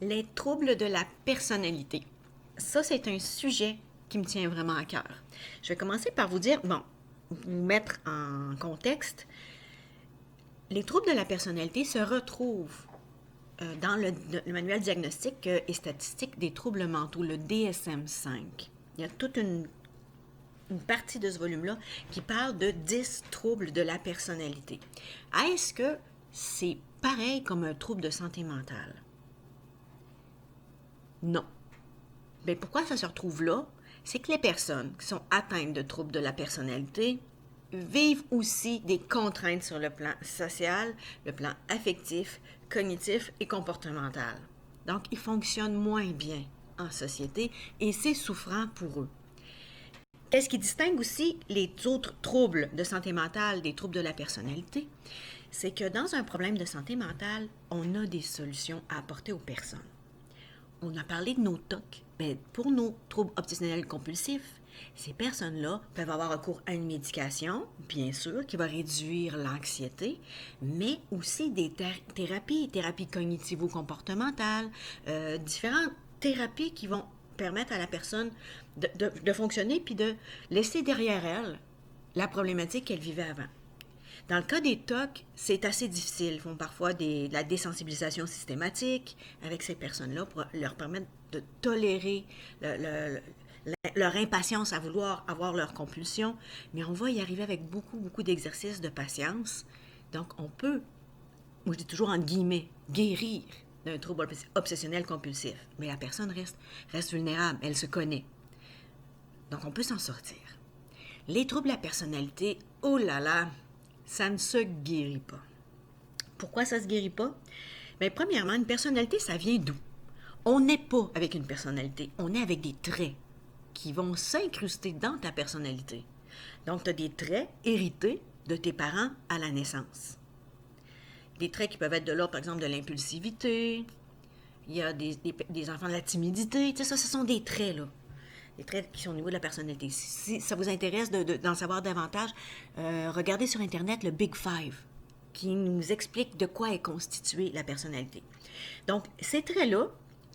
Les troubles de la personnalité. Ça, c'est un sujet qui me tient vraiment à cœur. Je vais commencer par vous dire, vous mettre en contexte. Les troubles de la personnalité se retrouvent dans le manuel diagnostique et statistique des troubles mentaux, le DSM-5. Il y a toute une partie de ce volume-là qui parle de 10 troubles de la personnalité. Est-ce que c'est pareil comme un trouble de santé mentale? Non. Mais pourquoi ça se retrouve là? C'est que les personnes qui sont atteintes de troubles de la personnalité vivent aussi des contraintes sur le plan social, le plan affectif, cognitif et comportemental. Donc, ils fonctionnent moins bien en société et c'est souffrant pour eux. Qu'est-ce qui distingue aussi les autres troubles de santé mentale des troubles de la personnalité? C'est que dans un problème de santé mentale, on a des solutions à apporter aux personnes. On a parlé de nos TOC, mais pour nos troubles obsessionnels compulsifs, ces personnes-là peuvent avoir recours à une médication, bien sûr, qui va réduire l'anxiété, mais aussi des thérapies cognitivo-comportementales, différentes thérapies qui vont permettre à la personne de fonctionner puis de laisser derrière elle la problématique qu'elle vivait avant. Dans le cas des TOC, c'est assez difficile. Ils font parfois de la désensibilisation systématique avec ces personnes-là pour leur permettre de tolérer leur impatience à vouloir avoir leur compulsion. Mais on va y arriver avec beaucoup d'exercices de patience. Donc, on peut, moi je dis toujours entre guillemets, guérir d'un trouble obsessionnel compulsif. Mais la personne reste vulnérable, elle se connaît. Donc, on peut s'en sortir. Les troubles de la personnalité, oh là là, ça ne se guérit pas. Pourquoi ça ne se guérit pas? Bien, premièrement, une personnalité, ça vient d'où? On n'est pas avec une personnalité, on est avec des traits qui vont s'incruster dans ta personnalité. Donc, tu as des traits hérités de tes parents à la naissance. Des traits qui peuvent être de l'ordre, par exemple, de l'impulsivité, il y a des enfants de la timidité, tu sais, ça, ce sont des traits, là. Des traits qui sont au niveau de la personnalité. Si ça vous intéresse d'en savoir davantage, regardez sur Internet le Big Five, qui nous explique de quoi est constituée la personnalité. Donc, ces traits-là,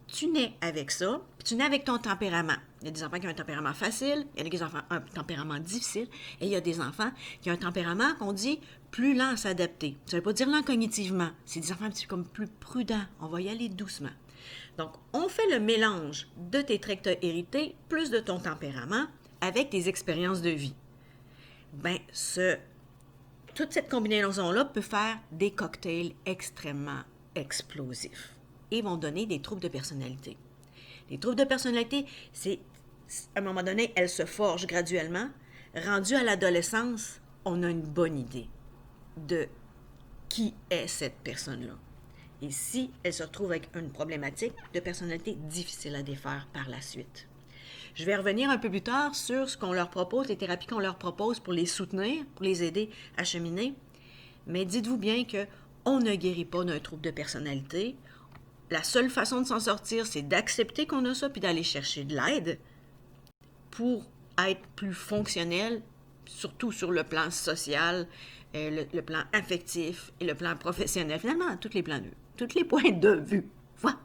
tu nais avec ça, puis tu nais avec ton tempérament. Il y a des enfants qui ont un tempérament facile, il y a des enfants qui ont un tempérament difficile, et il y a des enfants qui ont un tempérament qu'on dit plus lent à s'adapter. Ça ne veut pas dire lent cognitivement, c'est des enfants un petit peu comme plus prudents, on va y aller doucement. Donc, on fait le mélange de tes traits que tu as hérités, plus de ton tempérament, avec tes expériences de vie. Bien, toute cette combinaison-là peut faire des cocktails extrêmement explosifs et vont donner des troubles de personnalité. Les troubles de personnalité, c'est, à un moment donné, elles se forgent graduellement. Rendu à l'adolescence, on a une bonne idée de qui est cette personne-là. Et si elle se retrouve avec une problématique de personnalité difficile à défaire par la suite. Je vais revenir un peu plus tard sur ce qu'on leur propose, les thérapies qu'on leur propose pour les soutenir, pour les aider à cheminer. Mais dites-vous bien qu'on ne guérit pas d'un trouble de personnalité. La seule façon de s'en sortir, c'est d'accepter qu'on a ça puis d'aller chercher de l'aide pour être plus fonctionnel, surtout sur le plan social, le plan affectif et le plan professionnel. Finalement, à tous les plans de vue, tous les points de vue. Voilà.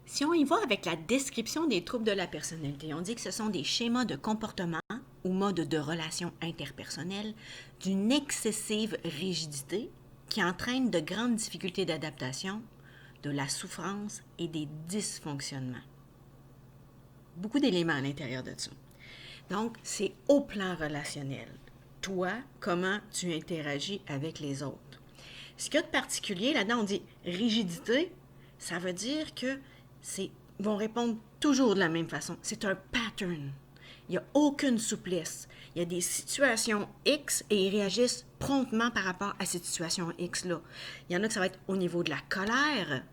Si on y va avec la description des troubles de la personnalité, on dit que ce sont des schémas de comportement ou modes de relation interpersonnelle d'une excessive rigidité qui entraîne de grandes difficultés d'adaptation, de la souffrance et des dysfonctionnements. Beaucoup d'éléments à l'intérieur de ça. Donc, c'est au plan relationnel. Toi, comment tu interagis avec les autres. Ce qu'il y a de particulier, là-dedans, on dit rigidité, ça veut dire que vont répondre toujours de la même façon. C'est un pattern. Il n'y a aucune souplesse. Il y a des situations X et ils réagissent promptement par rapport à cette situation X-là. Il y en a que ça va être au niveau de la colère.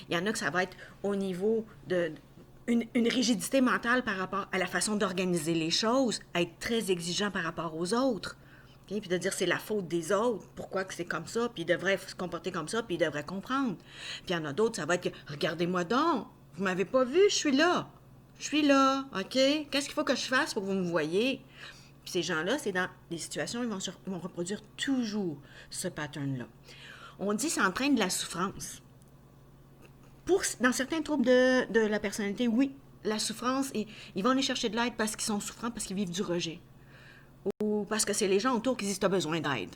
Il y en a que ça va être au niveau d'une rigidité mentale par rapport à la façon d'organiser les choses, à être très exigeant par rapport aux autres. Okay? Puis de dire c'est la faute des autres, pourquoi que c'est comme ça, puis ils devraient se comporter comme ça, puis ils devraient comprendre. Puis il y en a d'autres, ça va être que regardez-moi donc, vous m'avez pas vu, je suis là. Je suis là, OK? Qu'est-ce qu'il faut que je fasse pour que vous me voyez? Puis ces gens-là, c'est dans des situations où ils vont reproduire toujours ce pattern-là. On dit que ça entraîne de la souffrance. Dans certains troubles de la personnalité, oui, la souffrance, ils vont aller chercher de l'aide parce qu'ils sont souffrants, parce qu'ils vivent du rejet. Ou parce que c'est les gens autour qui disent « tu as besoin d'aide ».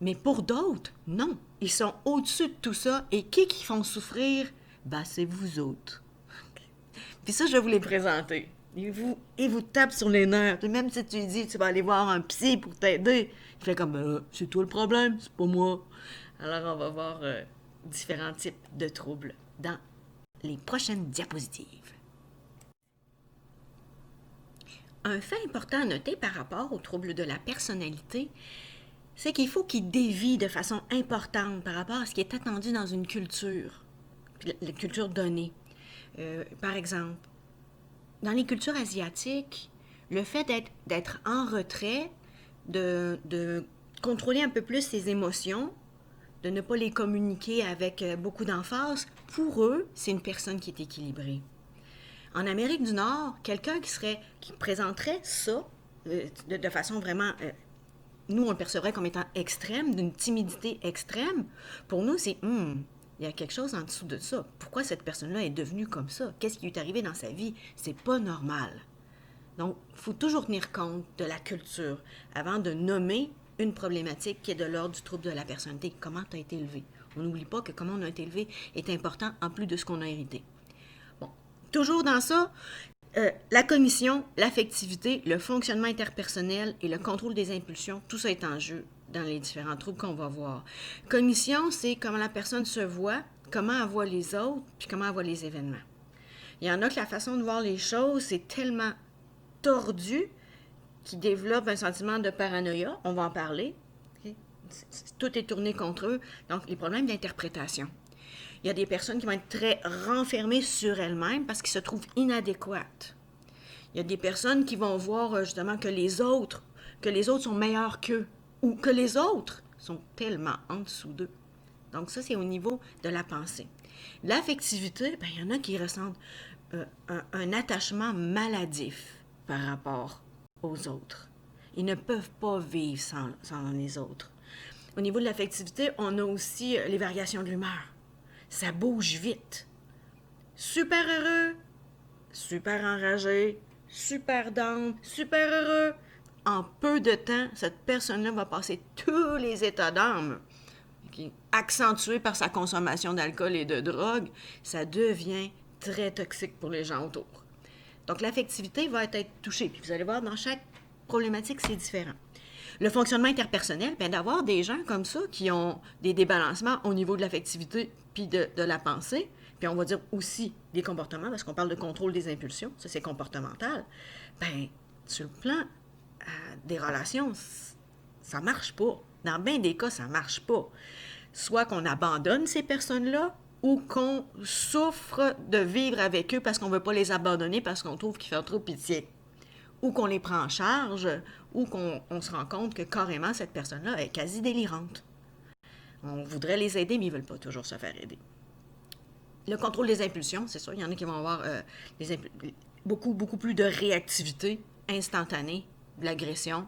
Mais pour d'autres, non. Ils sont au-dessus de tout ça. Et qui font souffrir? Ben, c'est vous autres. Puis ça, je vais vous les présenter. Ils vous tapent sur les nerfs. Même si tu lui dis tu vas aller voir un psy pour t'aider, il fait comme c'est toi le problème, c'est pas moi. Alors, on va voir différents types de troubles dans les prochaines diapositives. Un fait important à noter par rapport aux troubles de la personnalité, c'est qu'il faut qu'il dévie de façon importante par rapport à ce qui est attendu dans une culture, la culture donnée. Par exemple, dans les cultures asiatiques, le fait d'être en retrait, de contrôler un peu plus ses émotions, de ne pas les communiquer avec beaucoup d'emphase, pour eux, c'est une personne qui est équilibrée. En Amérique du Nord, quelqu'un qui présenterait ça de façon vraiment... nous, on le percevrait comme étant extrême, d'une timidité extrême. Pour nous, c'est il y a quelque chose en dessous de ça. Pourquoi cette personne-là est devenue comme ça? Qu'est-ce qui lui est arrivé dans sa vie? C'est pas normal. Donc, il faut toujours tenir compte de la culture avant de nommer une problématique qui est de l'ordre du trouble de la personnalité. Comment tu as été élevé? On n'oublie pas que comment on a été élevé est important en plus de ce qu'on a hérité. Bon, toujours dans ça, la cognition, l'affectivité, le fonctionnement interpersonnel et le contrôle des impulsions, tout ça est en jeu dans les différents troubles qu'on va voir. Cognition, c'est comment la personne se voit, comment elle voit les autres, puis comment elle voit les événements. Il y en a que la façon de voir les choses, c'est tellement tordu qu'ils développent un sentiment de paranoïa, on va en parler. Okay? Tout est tourné contre eux, donc les problèmes d'interprétation. Il y a des personnes qui vont être très renfermées sur elles-mêmes parce qu'elles se trouvent inadéquates. Il y a des personnes qui vont voir justement que les autres sont meilleurs qu'eux ou que les autres sont tellement en dessous d'eux. Donc ça, c'est au niveau de la pensée. L'affectivité, il y en a qui ressentent un attachement maladif par rapport aux autres. Ils ne peuvent pas vivre sans les autres. Au niveau de l'affectivité, on a aussi les variations de l'humeur. Ça bouge vite. Super heureux, super enragé, super down, super heureux. En peu de temps, cette personne-là va passer tous les états d'âme. Okay? Accentué par sa consommation d'alcool et de drogue, ça devient très toxique pour les gens autour. Donc, l'affectivité va être touchée. Puis vous allez voir, dans chaque problématique, c'est différent. Le fonctionnement interpersonnel, d'avoir des gens comme ça qui ont des débalancements au niveau de l'affectivité puis de la pensée, puis on va dire aussi des comportements, parce qu'on parle de contrôle des impulsions, ça c'est comportemental, sur le plan des relations, ça marche pas. Dans bien des cas, ça marche pas. Soit qu'on abandonne ces personnes-là, ou qu'on souffre de vivre avec eux parce qu'on veut pas les abandonner parce qu'on trouve qu'ils font trop pitié. Ou qu'on les prend en charge, ou qu'on se rend compte que carrément cette personne-là est quasi délirante. On voudrait les aider, mais ils ne veulent pas toujours se faire aider. Le contrôle des impulsions, c'est ça, il y en a qui vont avoir beaucoup plus de réactivité instantanée, de l'agression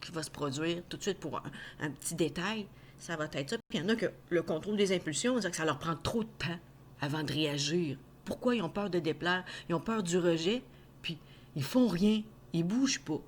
qui va se produire tout de suite pour un petit détail. Ça va être ça. Puis il y en a que le contrôle des impulsions, c'est-à-dire que ça leur prend trop de temps avant de réagir. Pourquoi ils ont peur de déplaire? Ils ont peur du rejet, puis ils font rien. Ils bougent pas.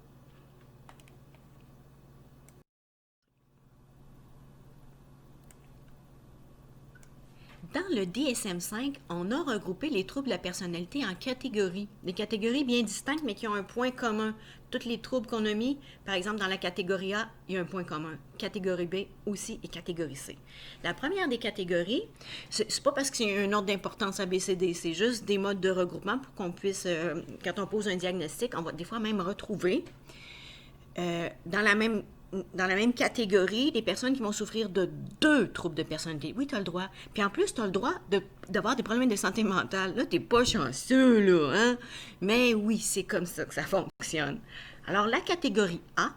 Dans le DSM-5, on a regroupé les troubles de la personnalité en catégories. Des catégories bien distinctes, mais qui ont un point commun. Tous les troubles qu'on a mis, par exemple, dans la catégorie A, il y a un point commun. Catégorie B aussi et catégorie C. La première des catégories, c'est pas parce que c'est un ordre d'importance ABCD, c'est juste des modes de regroupement pour qu'on puisse, quand on pose un diagnostic, on va des fois même retrouver dans la même catégorie, des personnes qui vont souffrir de 2 troubles de personnalité. Oui, tu as le droit. Puis en plus, tu as le droit d'avoir des problèmes de santé mentale. Là, tu n'es pas chanceux, là, hein? Mais oui, c'est comme ça que ça fonctionne. Alors, la catégorie A,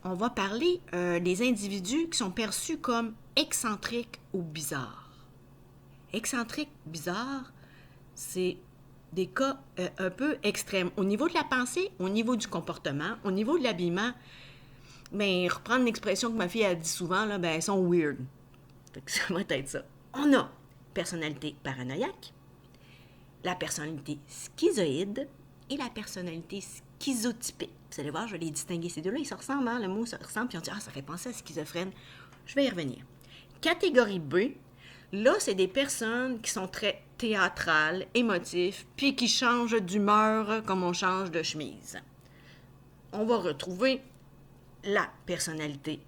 on va parler des individus qui sont perçus comme excentriques ou bizarres. Excentrique, bizarre, c'est des cas un peu extrêmes. Au niveau de la pensée, au niveau du comportement, au niveau de l'habillement, ben, reprendre l'expression que ma fille a dit souvent, là, ben, elles sont weird. Fait que ça va être ça. On a personnalité paranoïaque, la personnalité schizoïde et la personnalité schizotypique. Vous allez voir, je vais les distinguer. Ces deux-là, ils se ressemblent, hein? Le mot se ressemble, puis on dit « Ah, ça fait penser à schizophrène. » Je vais y revenir. Catégorie B, là, c'est des personnes qui sont très théâtrales, émotifs, puis qui changent d'humeur comme on change de chemise. On va retrouver la personnalité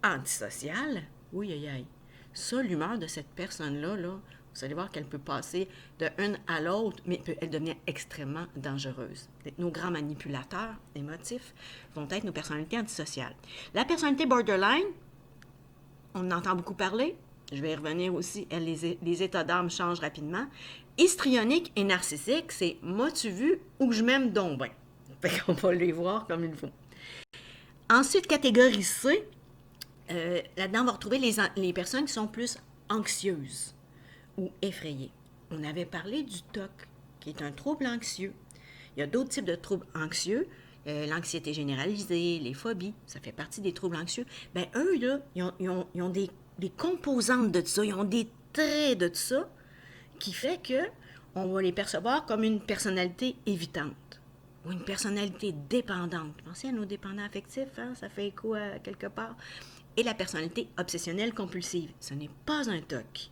antisociale. Oui, aïe, aïe. Ça, l'humeur de cette personne-là, là, vous allez voir qu'elle peut passer de une à l'autre, mais peut elle devenir extrêmement dangereuse. Nos grands manipulateurs émotifs vont être nos personnalités antisociales. La personnalité borderline, on en entend beaucoup parler. Je vais y revenir aussi. Les états d'âme changent rapidement. Histrionique et narcissique, c'est « m'as-tu vu ou je m'aime donc bien ». Fait qu'on va les voir comme il faut. Ensuite, catégorie C, là-dedans, on va retrouver les personnes qui sont plus anxieuses ou effrayées. On avait parlé du TOC, qui est un trouble anxieux. Il y a d'autres types de troubles anxieux. L'anxiété généralisée, les phobies, ça fait partie des troubles anxieux. Bien, eux, là, ils ont des composantes de ça, ils ont des traits de ça qui fait que on va les percevoir comme une personnalité évitante ou une personnalité dépendante. Pensez à nos dépendants affectifs, hein? Ça fait écho à quelque part. Et la personnalité obsessionnelle compulsive. Ce n'est pas un TOC.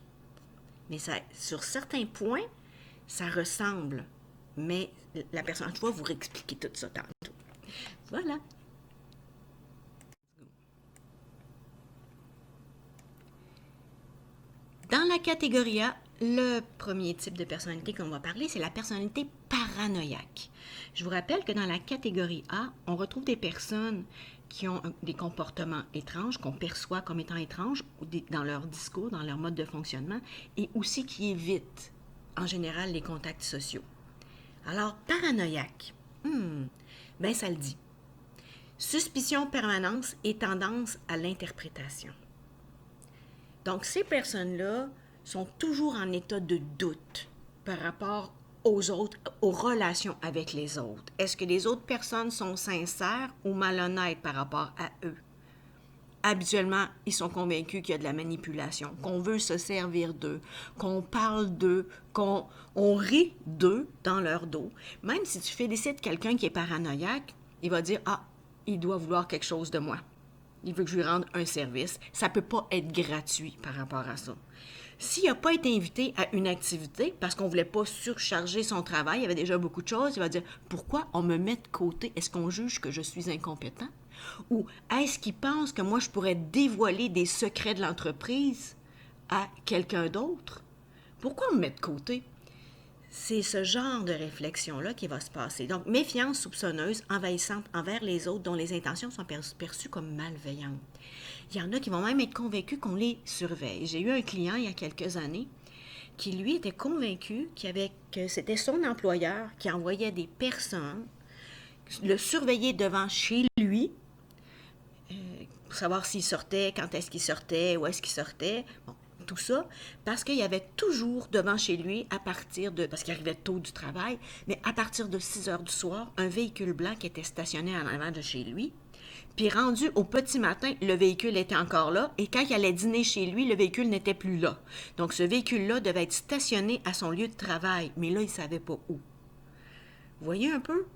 Mais ça, sur certains points, ça ressemble. Mais la personne, je vais vous réexpliquer tout ça tantôt. Voilà. Dans la catégorie A, le premier type de personnalité qu'on va parler, c'est la personnalité paranoïaque. Je vous rappelle que dans la catégorie A, on retrouve des personnes qui ont des comportements étranges, qu'on perçoit comme étant étranges dans leur discours, dans leur mode de fonctionnement, et aussi qui évitent, en général, les contacts sociaux. Alors, paranoïaque, ben ça le dit. Suspicion, permanence et tendance à l'interprétation. Donc, ces personnes-là sont toujours en état de doute par rapport aux autres, aux relations avec les autres. Est-ce que les autres personnes sont sincères ou malhonnêtes par rapport à eux? Habituellement, ils sont convaincus qu'il y a de la manipulation, qu'on veut se servir d'eux, qu'on parle d'eux, qu'on rit d'eux dans leur dos. Même si tu félicites quelqu'un qui est paranoïaque, il va dire « Ah, il doit vouloir quelque chose de moi. Il veut que je lui rende un service. » Ça ne peut pas être gratuit par rapport à ça. S'il n'a pas été invité à une activité parce qu'on ne voulait pas surcharger son travail, il y avait déjà beaucoup de choses, il va dire « Pourquoi on me met de côté? Est-ce qu'on juge que je suis incompétent? Ou est-ce qu'il pense que moi, je pourrais dévoiler des secrets de l'entreprise à quelqu'un d'autre? Pourquoi on me met de côté? » C'est ce genre de réflexion-là qui va se passer. Donc, méfiance soupçonneuse, envahissante envers les autres, dont les intentions sont perçues comme malveillantes. Il y en a qui vont même être convaincus qu'on les surveille. J'ai eu un client il y a quelques années qui, lui, était convaincu que c'était son employeur qui envoyait des personnes le surveiller devant chez lui pour savoir s'il sortait, quand est-ce qu'il sortait, où est-ce qu'il sortait. Bon, tout ça, parce qu'il y avait toujours devant chez lui, parce qu'il arrivait tôt du travail, mais à partir de 6 heures du soir, un véhicule blanc qui était stationné en avant de chez lui. Puis rendu au petit matin, le véhicule était encore là, et quand il allait dîner chez lui, le véhicule n'était plus là. Donc ce véhicule-là devait être stationné à son lieu de travail, mais là, il ne savait pas où. Vous voyez un peu?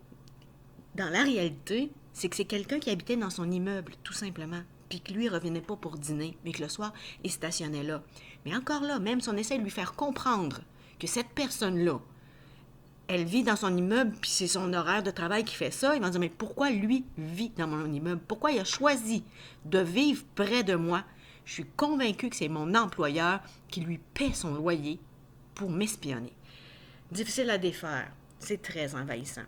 Dans la réalité, c'est que c'est quelqu'un qui habitait dans son immeuble, tout simplement, puis que lui ne revenait pas pour dîner, mais que le soir, il stationnait là. Mais encore là, même si on essaie de lui faire comprendre que cette personne-là, elle vit dans son immeuble, puis c'est son horaire de travail qui fait ça, il va dire, mais pourquoi lui vit dans mon immeuble? Pourquoi il a choisi de vivre près de moi? Je suis convaincue que c'est mon employeur qui lui paie son loyer pour m'espionner. Difficile à défaire. C'est très envahissant.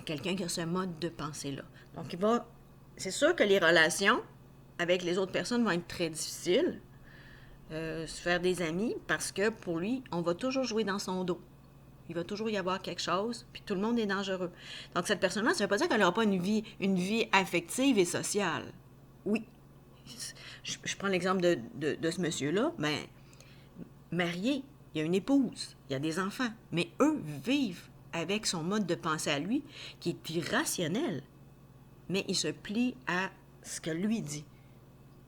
Quelqu'un qui a ce mode de pensée-là. Donc, c'est sûr que les relations avec les autres personnes vont être très difficiles. Se faire des amis, parce que pour lui, on va toujours jouer dans son dos. Il va toujours y avoir quelque chose, puis tout le monde est dangereux. Donc, cette personne-là, ça ne veut pas dire qu'elle n'aura pas une vie affective et sociale. Oui. Je prends l'exemple de ce monsieur-là, mais marié, il y a une épouse, il y a des enfants, mais eux vivent avec son mode de pensée à lui, qui est irrationnel, mais il se plie à ce que lui dit.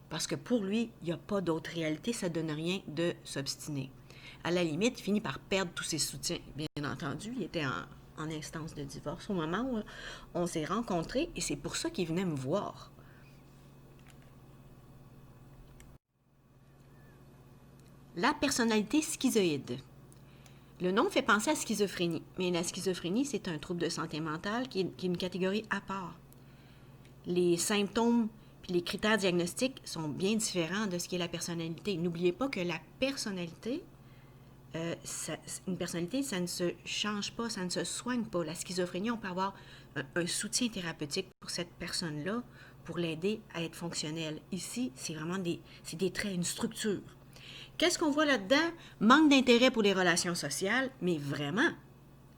Parce que pour lui, il n'y a pas d'autre réalité, ça ne donne rien de s'obstiner. À la limite, il finit par perdre tous ses soutiens. Bien entendu, il était en instance de divorce au moment où on s'est rencontrés et c'est pour ça qu'il venait me voir. La personnalité schizoïde. Le nom fait penser à schizophrénie, mais la schizophrénie, c'est un trouble de santé mentale qui est une catégorie à part. Les symptômes et les critères diagnostiques sont bien différents de ce qui est la personnalité. N'oubliez pas que la personnalité, une personnalité, ça ne se change pas, ça ne se soigne pas. La schizophrénie, on peut avoir un soutien thérapeutique pour cette personne-là pour l'aider à être fonctionnelle. Ici, c'est vraiment des traits, une structure. Qu'est-ce qu'on voit là-dedans? Manque d'intérêt pour les relations sociales, mais vraiment,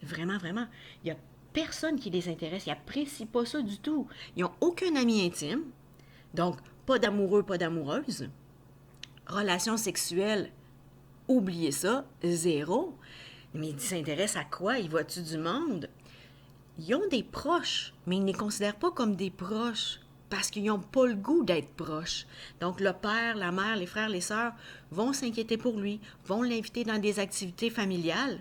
vraiment, vraiment, il n'y a personne qui les intéresse, ils n'apprécient pas ça du tout. Ils n'ont aucun ami intime, donc pas d'amoureux, pas d'amoureuse. Relations sexuelles, oubliez ça, zéro. Mais ils s'intéressent à quoi? Ils voient-tu du monde? Ils ont des proches, mais ils ne les considèrent pas comme des proches parce qu'ils n'ont pas le goût d'être proches. Donc, le père, la mère, les frères, les sœurs vont s'inquiéter pour lui, vont l'inviter dans des activités familiales,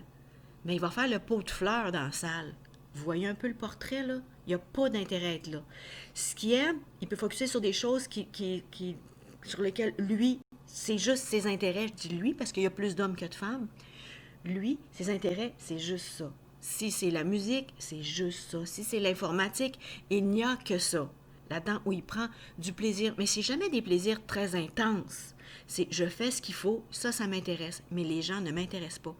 mais il va faire le pot de fleurs dans la salle. Vous voyez un peu le portrait, là? Il n'y a pas d'intérêt à être là. Ce qu'il aime, il peut focuser sur des choses sur lesquelles lui, c'est juste ses intérêts. Je dis lui parce qu'il y a plus d'hommes que de femmes. Lui, ses intérêts, c'est juste ça. Si c'est la musique, c'est juste ça. Si c'est l'informatique, il n'y a que ça. Là-dedans où il prend du plaisir. Mais c'est jamais des plaisirs très intenses. C'est je fais ce qu'il faut, ça m'intéresse. Mais les gens ne m'intéressent pas.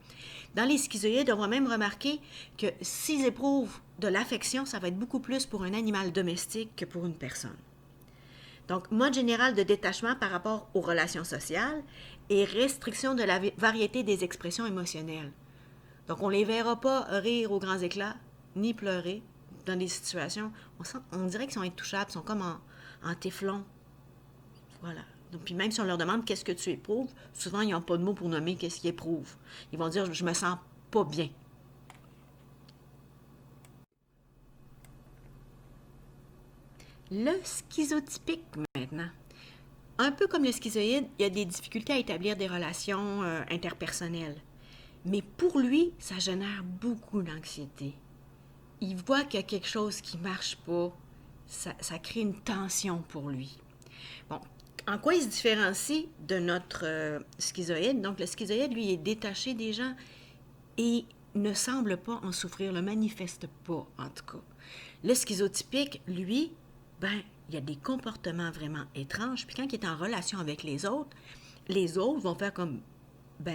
Dans les schizoïdes, on va même remarquer que s'ils éprouvent de l'affection, ça va être beaucoup plus pour un animal domestique que pour une personne. Donc, mode général de détachement par rapport aux relations sociales et restriction de la variété des expressions émotionnelles. Donc, on ne les verra pas rire aux grands éclats, ni pleurer dans des situations. On dirait qu'ils sont intouchables, ils sont comme en téflon. Voilà. Donc, puis même si on leur demande qu'est-ce que tu éprouves, souvent ils n'ont pas de mots pour nommer qu'est-ce qu'ils éprouvent. Ils vont dire je me sens pas bien. Le schizotypique maintenant. Un peu comme le schizoïde, il y a des difficultés à établir des relations interpersonnelles. Mais pour lui, ça génère beaucoup d'anxiété. Il voit qu'il y a quelque chose qui ne marche pas. Ça crée une tension pour lui. Bon, en quoi il se différencie de notre schizoïde? Donc, le schizoïde, lui, est détaché des gens et ne semble pas en souffrir, le manifeste pas, en tout cas. Le schizotypique, lui, il y a des comportements vraiment étranges. Puis quand il est en relation avec les autres vont faire comme,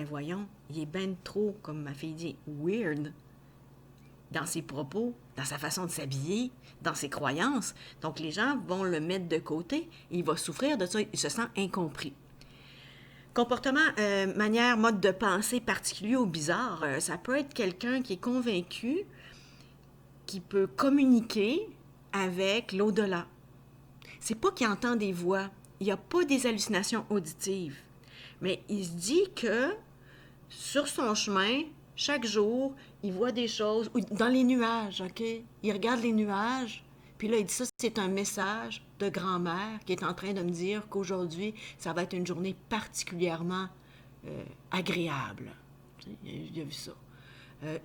voyons, il est ben trop, comme ma fille dit, weird dans ses propos, dans sa façon de s'habiller, dans ses croyances. Donc, les gens vont le mettre de côté et il va souffrir de ça. Il se sent incompris. Comportement, manière, mode de pensée particulier ou bizarre, ça peut être quelqu'un qui est convaincu, qui peut communiquer avec l'au-delà. C'est pas qu'il entend des voix, il n'y a pas des hallucinations auditives, mais il se dit que sur son chemin, chaque jour, il voit des choses, dans les nuages, OK? Il regarde les nuages, puis là, il dit ça, c'est un message de grand-mère qui est en train de me dire qu'aujourd'hui, ça va être une journée particulièrement agréable. Il a vu ça.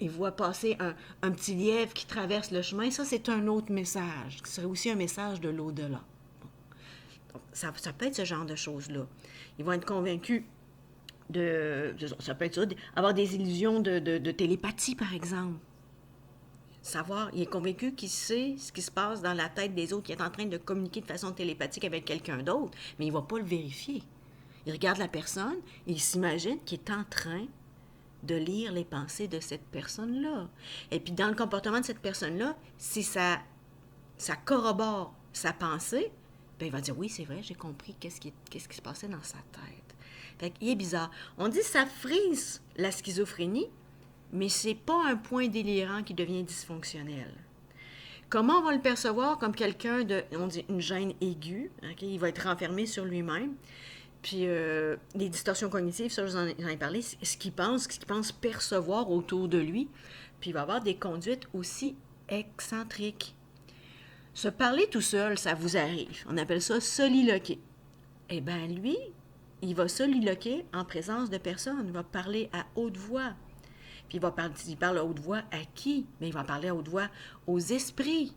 Il voit passer un petit lièvre qui traverse le chemin. Ça, c'est un autre message, qui serait aussi un message de l'au-delà. Bon. Donc, ça peut être ce genre de choses-là. Ils vont être convaincus ça peut être ça, avoir des illusions de télépathie, par exemple. Savoir, il est convaincu qu'il sait ce qui se passe dans la tête des autres, qu'il est en train de communiquer de façon télépathique avec quelqu'un d'autre, mais il ne va pas le vérifier. Il regarde la personne et il s'imagine qu'il est en train de lire les pensées de cette personne-là. Et puis, dans le comportement de cette personne-là, si ça corrobore sa pensée, il va dire, oui, c'est vrai, j'ai compris qu'est-ce qui se passait dans sa tête. Fait qu'il est bizarre. On dit que ça frise la schizophrénie, mais c'est pas un point délirant qui devient dysfonctionnel. Comment on va le percevoir? Comme quelqu'un on dit une gêne aiguë, okay? Il va être renfermé sur lui-même. Puis les distorsions cognitives, ça j'en ai parlé, ce qu'il pense percevoir autour de lui. Puis il va avoir des conduites aussi excentriques. Se parler tout seul, ça vous arrive. On appelle ça soliloquer. Eh bien, lui, il va soliloquer en présence de personnes. Il va parler à haute voix. Puis il parle à haute voix à qui? Mais il va parler à haute voix aux esprits.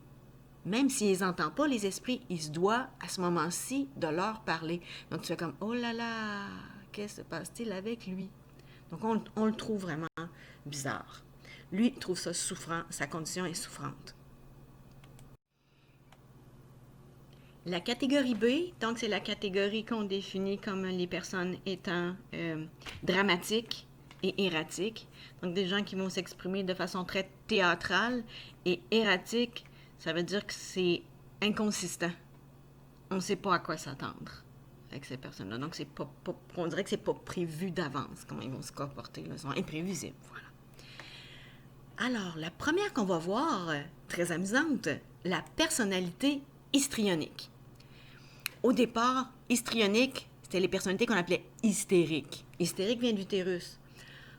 Même s'il les entend pas, les esprits, il se doit, à ce moment-ci, de leur parler. Donc, tu fais comme, oh là là, qu'est-ce que se passe-t-il avec lui? Donc, on le trouve vraiment bizarre. Lui, il trouve ça souffrant, sa condition est souffrante. La catégorie B, donc c'est la catégorie qu'on définit comme les personnes étant dramatiques et erratiques. Donc des gens qui vont s'exprimer de façon très théâtrale et erratique, ça veut dire que c'est inconsistant. On ne sait pas à quoi s'attendre avec ces personnes-là. Donc on dirait que c'est pas prévu d'avance comment ils vont se comporter. Là. Ils sont imprévisibles. Voilà. Alors, la première qu'on va voir, très amusante, la personnalité histrionique. Au départ, histrionique, c'était les personnalités qu'on appelait hystériques. Hystérique vient d'utérus.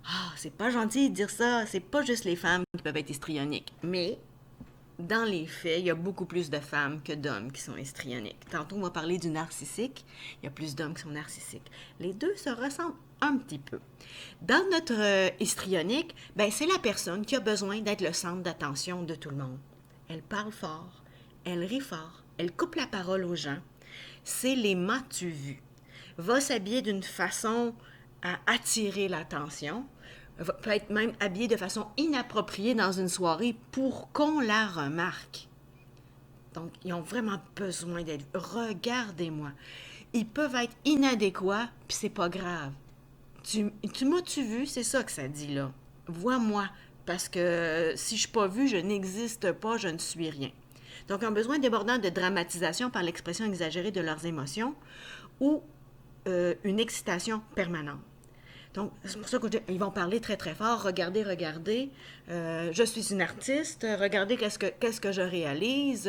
Ah, c'est pas gentil de dire ça, c'est pas juste les femmes qui peuvent être histrioniques. Mais, dans les faits, il y a beaucoup plus de femmes que d'hommes qui sont histrioniques. Tantôt, on va parler du narcissique, il y a plus d'hommes qui sont narcissiques. Les deux se ressemblent un petit peu. Dans notre histrionique, c'est la personne qui a besoin d'être le centre d'attention de tout le monde. Elle parle fort, elle rit fort, elle coupe la parole aux gens. C'est les m'as-tu vu. Va s'habiller d'une façon à attirer l'attention. Peut être même habillée de façon inappropriée dans une soirée pour qu'on la remarque. Donc, ils ont vraiment besoin d'être... Regardez-moi. Ils peuvent être inadéquats, puis c'est pas grave. Tu m'as-tu vu? C'est ça que ça dit, là. Vois-moi, parce que si je suis pas vue, je n'existe pas, je ne suis rien. Donc, un besoin débordant de dramatisation par l'expression exagérée de leurs émotions ou une excitation permanente. Donc, c'est pour ça qu'ils vont parler très, très fort. Regardez, regardez, je suis une artiste, regardez qu'est-ce que je réalise,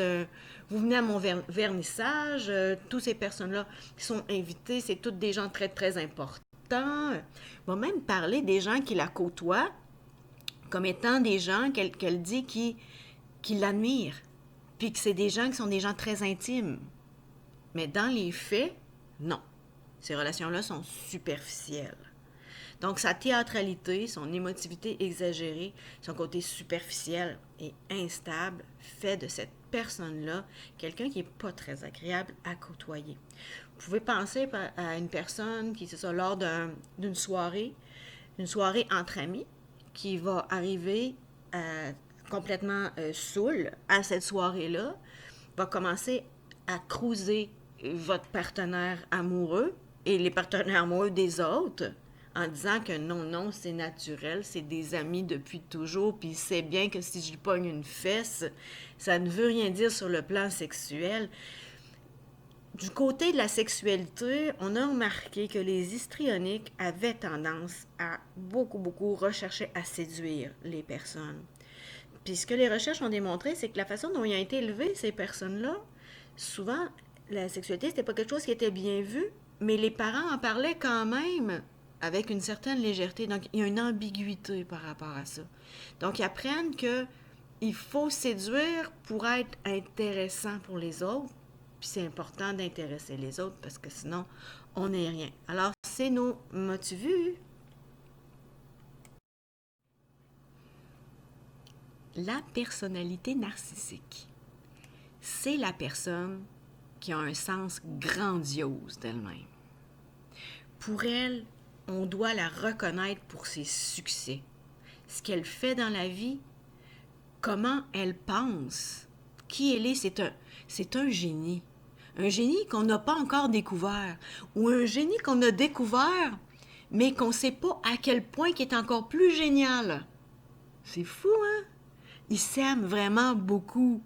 vous venez à mon vernissage, toutes ces personnes-là qui sont invitées, c'est toutes des gens très, très importants. Ils vont même parler des gens qui la côtoient comme étant des gens qu'elle dit qui l'admirent. Puis que c'est des gens qui sont des gens très intimes. Mais dans les faits, non. Ces relations-là sont superficielles. Donc, sa théâtralité, son émotivité exagérée, son côté superficiel et instable fait de cette personne-là quelqu'un qui n'est pas très agréable à côtoyer. Vous pouvez penser à une personne qui, c'est ça, lors d'une soirée entre amis, qui va arriver complètement saoul à cette soirée-là, va commencer à cruiser votre partenaire amoureux et les partenaires amoureux des autres en disant que non, c'est naturel, c'est des amis depuis toujours, puis il sait bien que si je lui pogne une fesse, ça ne veut rien dire sur le plan sexuel. Du côté de la sexualité, on a remarqué que les histrioniques avaient tendance à beaucoup rechercher à séduire les personnes. Puis ce que les recherches ont démontré, c'est que la façon dont ils ont été élevés, ces personnes-là, souvent, la sexualité, c'était pas quelque chose qui était bien vu, mais les parents en parlaient quand même avec une certaine légèreté. Donc, il y a une ambiguïté par rapport à ça. Donc, ils apprennent qu'il faut séduire pour être intéressant pour les autres, puis c'est important d'intéresser les autres parce que sinon, on n'est rien. Alors, c'est nos m'as-tu vu? La personnalité narcissique, c'est la personne qui a un sens grandiose d'elle-même. Pour elle, on doit la reconnaître pour ses succès, ce qu'elle fait dans la vie, comment elle pense, qui elle est, c'est un génie. Un génie qu'on n'a pas encore découvert, ou un génie qu'on a découvert, mais qu'on ne sait pas à quel point il est encore plus génial. C'est fou, hein? Il s'aime vraiment beaucoup.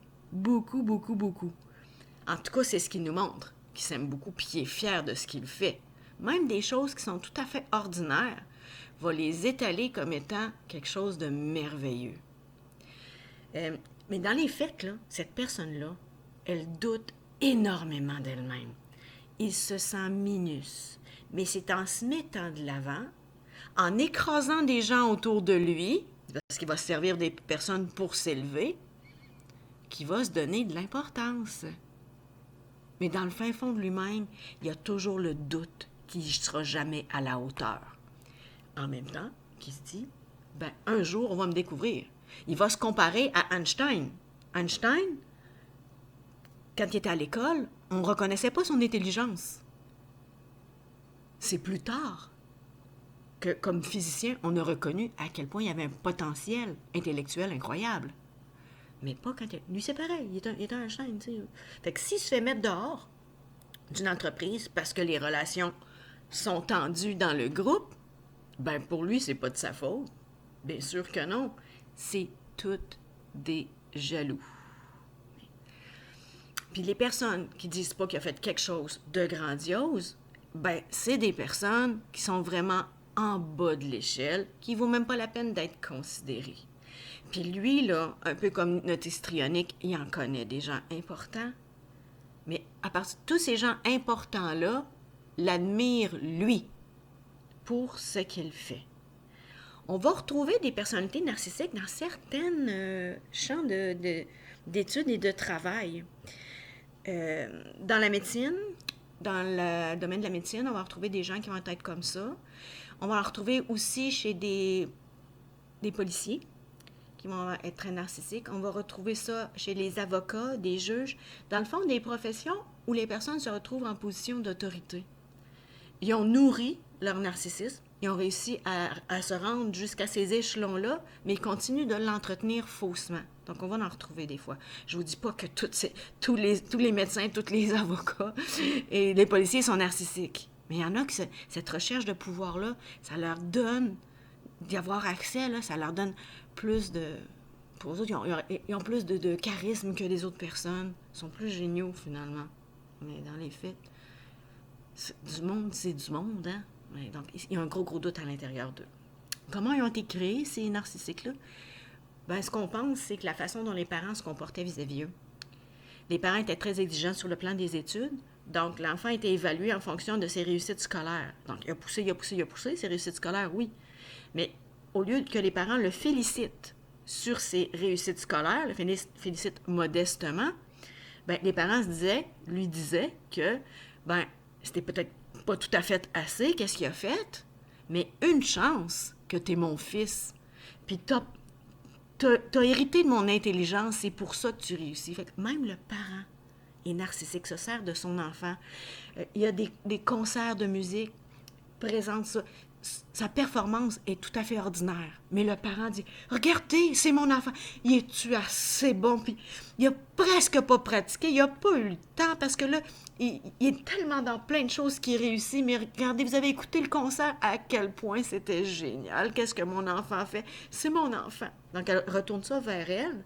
En tout cas, c'est ce qu'il nous montre, qu'il s'aime beaucoup, puis qu'il est fier de ce qu'il fait. Même des choses qui sont tout à fait ordinaires, va les étaler comme étant quelque chose de merveilleux. Mais dans les faits, là, cette personne-là, elle doute énormément d'elle-même. Il se sent minus, mais c'est en se mettant de l'avant, en écrasant des gens autour de lui, parce qu'il va se servir des personnes pour s'élever, qui va se donner de l'importance. Mais dans le fin fond de lui-même, il y a toujours le doute qu'il ne sera jamais à la hauteur. En même temps, qui se dit, ben, un jour, on va me découvrir. Il va se comparer à Einstein. Einstein, quand il était à l'école, on ne reconnaissait pas son intelligence. C'est plus tard que, comme physicien, on a reconnu à quel point il y avait un potentiel intellectuel incroyable. Mais pas quand il... Lui, c'est pareil, il est un Einstein, tu sais. Fait que s'il se fait mettre dehors d'une entreprise parce que les relations sont tendues dans le groupe, ben pour lui, c'est pas de sa faute. Bien sûr que non. C'est toutes des jaloux. Puis les personnes qui disent pas qu'il a fait quelque chose de grandiose, ben c'est des personnes qui sont vraiment en bas de l'échelle, qui vaut même pas la peine d'être considérées. Puis lui, là, un peu comme notre histrionique, il en connaît des gens importants. Mais à partir de tous ces gens importants-là, l'admirent lui pour ce qu'il fait. On va retrouver des personnalités narcissiques dans certains champs d'études et de travail. Dans la médecine, dans le domaine de la médecine, on va retrouver des gens qui vont être comme ça. On va en retrouver aussi chez des policiers qui vont être très narcissiques. On va retrouver ça chez les avocats, des juges. Dans le fond, des professions où les personnes se retrouvent en position d'autorité. Ils ont nourri leur narcissisme. Ils ont réussi à se rendre jusqu'à ces échelons-là, mais ils continuent de l'entretenir faussement. Donc, on va en retrouver des fois. Je ne vous dis pas que tous les médecins, tous les avocats et les policiers sont narcissiques. Mais il y en a qui, cette recherche de pouvoir-là, ça leur donne d'y avoir accès, là, ça leur donne plus de... Pour eux autres, ils ont plus de charisme que les autres personnes. Ils sont plus géniaux, finalement. Mais dans les faits, du monde, c'est du monde, hein? Ouais, donc, il y a un gros doute à l'intérieur d'eux. Comment ils ont été créés, ces narcissiques-là? Ben, ce qu'on pense, c'est que la façon dont les parents se comportaient vis-à-vis eux. Les parents étaient très exigeants sur le plan des études, donc l'enfant était évalué en fonction de ses réussites scolaires. Donc, il a poussé, ses réussites scolaires, oui. Mais au lieu que les parents le félicitent sur ses réussites scolaires, le félicitent modestement, ben, les parents lui disaient que, ben, c'était peut-être pas tout à fait assez, qu'est-ce qu'il a fait, mais une chance que t'es mon fils. Puis t'as hérité de mon intelligence, c'est pour ça que tu réussis. Fait que même le parent est narcissique, se sert de son enfant. Il y a des concerts de musique, présente ça. Sa performance est tout à fait ordinaire. Mais le parent dit, regardez, c'est mon enfant. Il est-tu assez bon? Puis il a presque pas pratiqué, il a pas eu le temps parce que là, il est tellement dans plein de choses qu'il réussit. Mais regardez, vous avez écouté le concert, à quel point c'était génial. Qu'est-ce que mon enfant fait? C'est mon enfant. Donc elle retourne ça vers elle.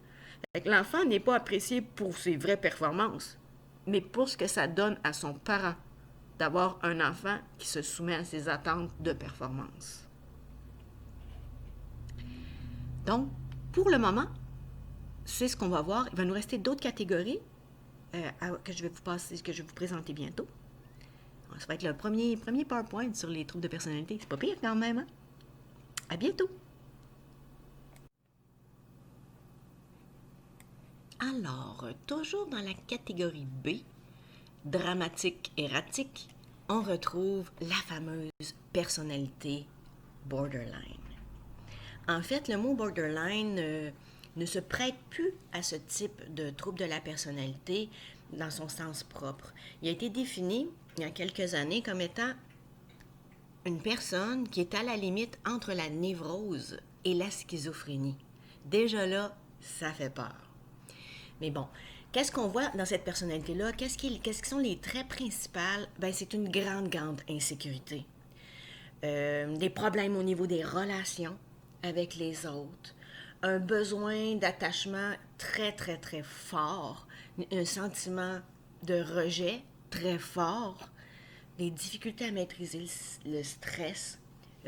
Fait que l'enfant n'est pas apprécié pour ses vraies performances, mais pour ce que ça donne à son parent d'avoir un enfant qui se soumet à ses attentes de performance. Donc, pour le moment, c'est ce qu'on va voir. Il va nous rester d'autres catégories que je vais vous présenter bientôt. Ça va être le premier PowerPoint sur les troubles de personnalité. C'est pas pire quand même, hein? À bientôt! Alors, toujours dans la catégorie B, dramatique erratique, on retrouve la fameuse personnalité borderline. En fait, le mot borderline ne se prête plus à ce type de trouble de la personnalité dans son sens propre. Il a été défini il y a quelques années comme étant une personne qui est à la limite entre la névrose et la schizophrénie. Déjà là, ça fait peur. Mais bon, qu'est-ce qu'on voit dans cette personnalité-là? Qu'est-ce qui sont les traits principaux? Ben, c'est une grande insécurité. Des problèmes au niveau des relations avec les autres. Un besoin d'attachement très fort. Un sentiment de rejet très fort. Des difficultés à maîtriser le stress.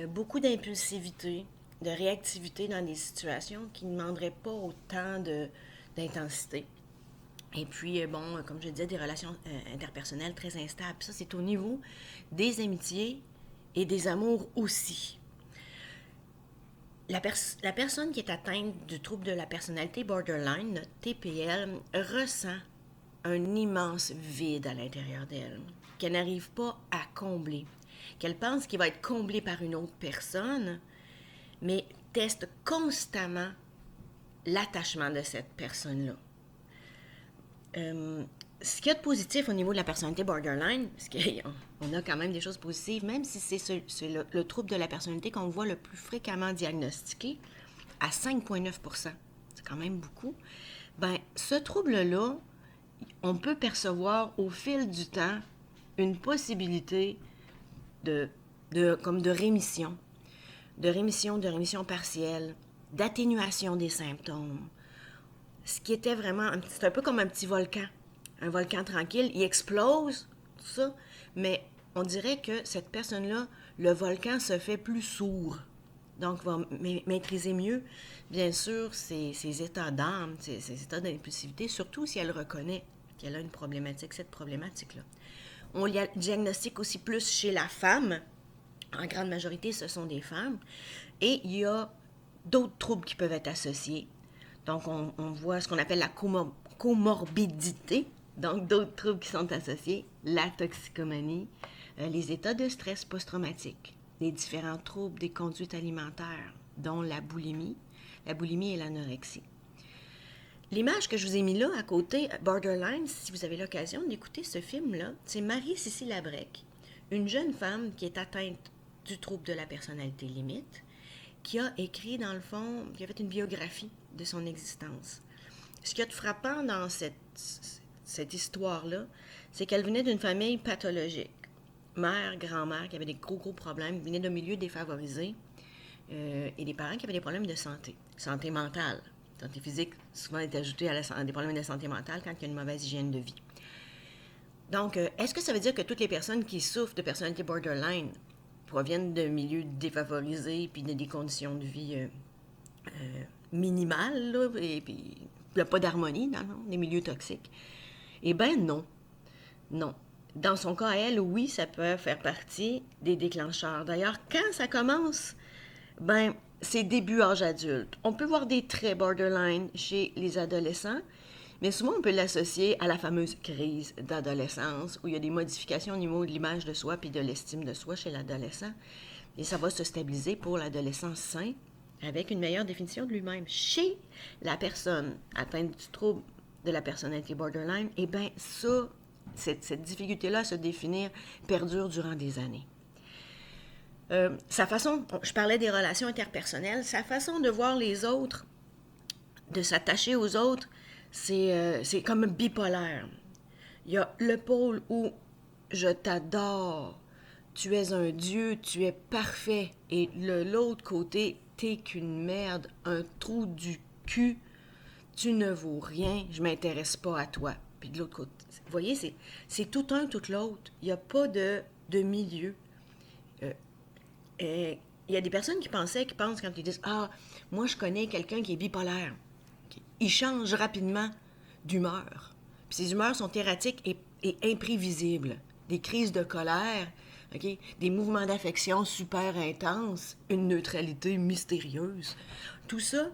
Beaucoup d'impulsivité, de réactivité dans des situations qui ne demanderaient pas autant d'intensité. Et puis, bon, comme je disais, des relations interpersonnelles très instables. Puis ça, c'est au niveau des amitiés et des amours aussi. la personne qui est atteinte du trouble de la personnalité borderline, notre TPL, ressent un immense vide à l'intérieur d'elle, qu'elle n'arrive pas à combler, qu'elle pense qu'il va être comblé par une autre personne, mais teste constamment l'attachement de cette personne-là. Ce qu'il y a de positif au niveau de la personnalité borderline, parce qu'on a quand même des choses positives, même si c'est le trouble de la personnalité qu'on voit le plus fréquemment diagnostiqué, à 5,9%, c'est quand même beaucoup, ben ce trouble-là, on peut percevoir au fil du temps une possibilité de rémission, de rémission partielle, d'atténuation des symptômes. Ce qui était vraiment, c'est un peu comme un petit volcan. Un volcan tranquille, il explose, tout ça, mais on dirait que cette personne-là, le volcan se fait plus sourd. Donc, va maîtriser mieux, bien sûr, ses états d'âme, ses états d'impulsivité, surtout si elle reconnaît qu'elle a une problématique, cette problématique-là. On diagnostique aussi plus chez la femme. En grande majorité, ce sont des femmes. Et il y a d'autres troubles qui peuvent être associés. Donc, on voit ce qu'on appelle la comorbidité. Donc, d'autres troubles qui sont associés, la toxicomanie, les états de stress post-traumatique, les différents troubles des conduites alimentaires, dont la boulimie et l'anorexie. L'image que je vous ai mis là, à côté, Borderline, si vous avez l'occasion d'écouter ce film-là, c'est Marie-Cécile Labrec, une jeune femme qui est atteinte du trouble de la personnalité limite, qui a écrit, dans le fond, qui a fait une biographie de son existence. Ce qu'il y a de frappant dans cette histoire-là, c'est qu'elle venait d'une famille pathologique. Mère, grand-mère qui avait des gros problèmes, venait d'un milieu défavorisé, et des parents qui avaient des problèmes de santé mentale. Santé physique, souvent, est ajoutée à des problèmes de santé mentale quand il y a une mauvaise hygiène de vie. Donc, est-ce que ça veut dire que toutes les personnes qui souffrent de personnalité borderline proviennent d'un milieu défavorisé puis de des conditions de vie minimales, là, et puis il n'y a pas d'harmonie dans les milieux toxiques? Eh bien, non. Non. Dans son cas, elle, oui, ça peut faire partie des déclencheurs. D'ailleurs, quand ça commence, ben, c'est début âge adulte. On peut voir des traits borderline chez les adolescents, mais souvent on peut l'associer à la fameuse crise d'adolescence, où il y a des modifications au niveau de l'image de soi puis de l'estime de soi chez l'adolescent. Et ça va se stabiliser pour l'adolescent sain, avec une meilleure définition de lui-même. Chez la personne atteinte du trouble de la personnalité borderline, eh bien, ça, cette difficulté-là à se définir perdure durant des années. Sa façon, je parlais des relations interpersonnelles, sa façon de voir les autres, de s'attacher aux autres, c'est comme bipolaire. Il y a le pôle où je t'adore, tu es un dieu, tu es parfait, et l'autre côté, t'es qu'une merde, un trou du cul, tu ne vaux rien, je m'intéresse pas à toi. Puis de l'autre côté, vous voyez, c'est tout un, tout l'autre. Il n'y a pas de milieu. Il y a des personnes qui pensent quand ils disent « Ah, moi je connais quelqu'un qui est bipolaire. » Il change rapidement d'humeur. Puis ces humeurs sont erratiques et imprévisibles. Des crises de colère, okay? Des mouvements d'affection super intenses, une neutralité mystérieuse. Tout ça,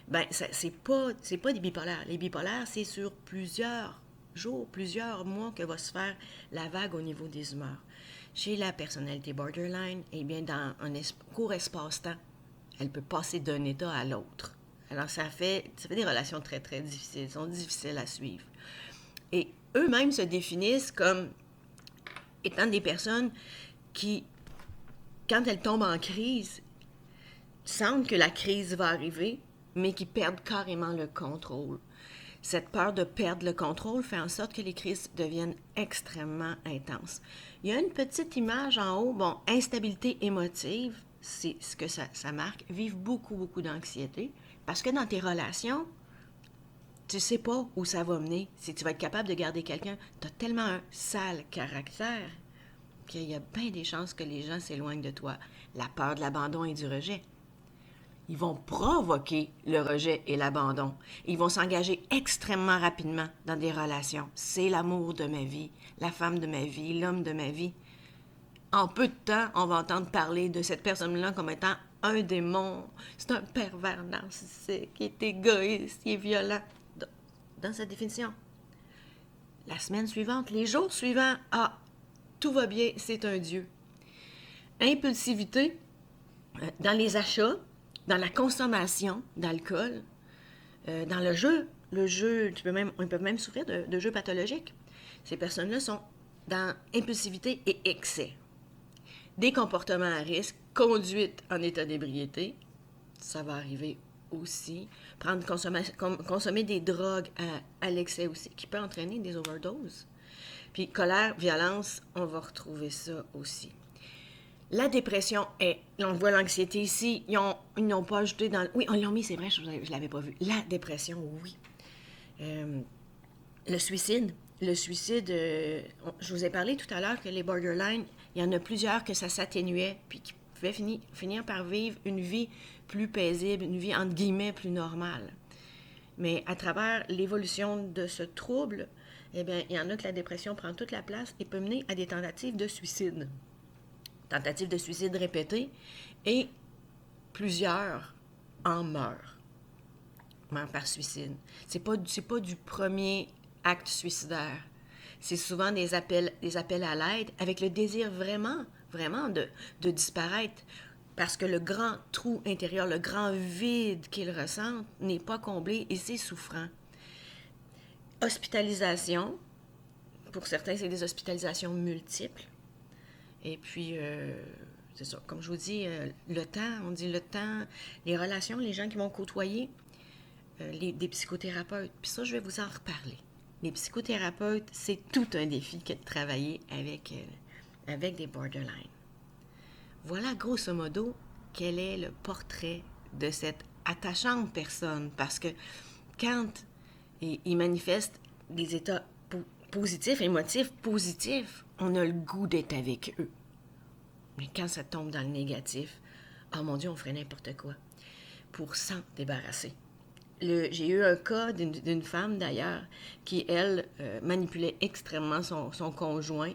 ben, c'est pas des bipolaires. Les bipolaires, c'est sur plusieurs jours, plusieurs mois que va se faire la vague au niveau des humeurs. Chez la personnalité borderline, eh bien, dans un court espace-temps, elle peut passer d'un état à l'autre. Alors, ça fait des relations très, très difficiles, sont difficiles à suivre. Et eux-mêmes se définissent comme étant des personnes qui, quand elles tombent en crise, sentent que la crise va arriver, mais qui perdent carrément le contrôle. Cette peur de perdre le contrôle fait en sorte que les crises deviennent extrêmement intenses. Il y a une petite image en haut, bon, instabilité émotive, c'est ce que ça marque, vivre beaucoup d'anxiété, parce que dans tes relations, tu sais pas où ça va mener, si tu vas être capable de garder quelqu'un. Tu as tellement un sale caractère qu'il y a bien des chances que les gens s'éloignent de toi. La peur de l'abandon et du rejet. Ils vont provoquer le rejet et l'abandon. Ils vont s'engager extrêmement rapidement dans des relations. C'est l'amour de ma vie, la femme de ma vie, l'homme de ma vie. En peu de temps, on va entendre parler de cette personne-là comme étant un démon, c'est un pervers narcissique, il est égoïste, il est violent. Dans sa définition. La semaine suivante, les jours suivants, ah, tout va bien, c'est un dieu. Impulsivité dans les achats, dans la consommation d'alcool, dans le jeu. Le jeu, ils peuvent même souffrir de jeux pathologiques. Ces personnes-là sont dans impulsivité et excès. Des comportements à risque, conduite en état d'ébriété, ça va arriver aussi. Consommer des drogues à l'excès aussi, qui peut entraîner des overdoses. Puis colère, violence, on va retrouver ça aussi. La dépression est, on voit l'anxiété ici, ils n'ont pas ajouté dans... Oui, on l'a mis, c'est vrai, je ne l'avais pas vu. La dépression, oui. Le suicide, je vous ai parlé tout à l'heure que les borderline, il y en a plusieurs que ça s'atténuait, puis qui pouvaient finir par vivre une vie plus paisible, une vie entre guillemets plus normale. Mais à travers l'évolution de ce trouble, eh bien, il y en a que la dépression prend toute la place et peut mener à des tentatives de suicide. Tentatives de suicide répétées, et plusieurs en meurent par suicide. C'est pas du premier acte suicidaire. C'est souvent des appels à l'aide avec le désir vraiment de disparaître, parce que le grand trou intérieur, le grand vide qu'ils ressentent n'est pas comblé et c'est souffrant. Hospitalisation, pour certains, c'est des hospitalisations multiples. Et puis, c'est ça, comme je vous dis, le temps, les relations, les gens qui vont côtoyer, des psychothérapeutes. Puis ça, je vais vous en reparler. Les psychothérapeutes, c'est tout un défi que de travailler avec des borderline. Voilà, grosso modo, quel est le portrait de cette attachante personne. Parce que quand ils manifestent des états positifs, émotifs, positifs, on a le goût d'être avec eux. Mais quand ça tombe dans le négatif, oh mon Dieu, on ferait n'importe quoi pour s'en débarrasser. J'ai eu un cas d'une femme, d'ailleurs, qui, elle, manipulait extrêmement son conjoint.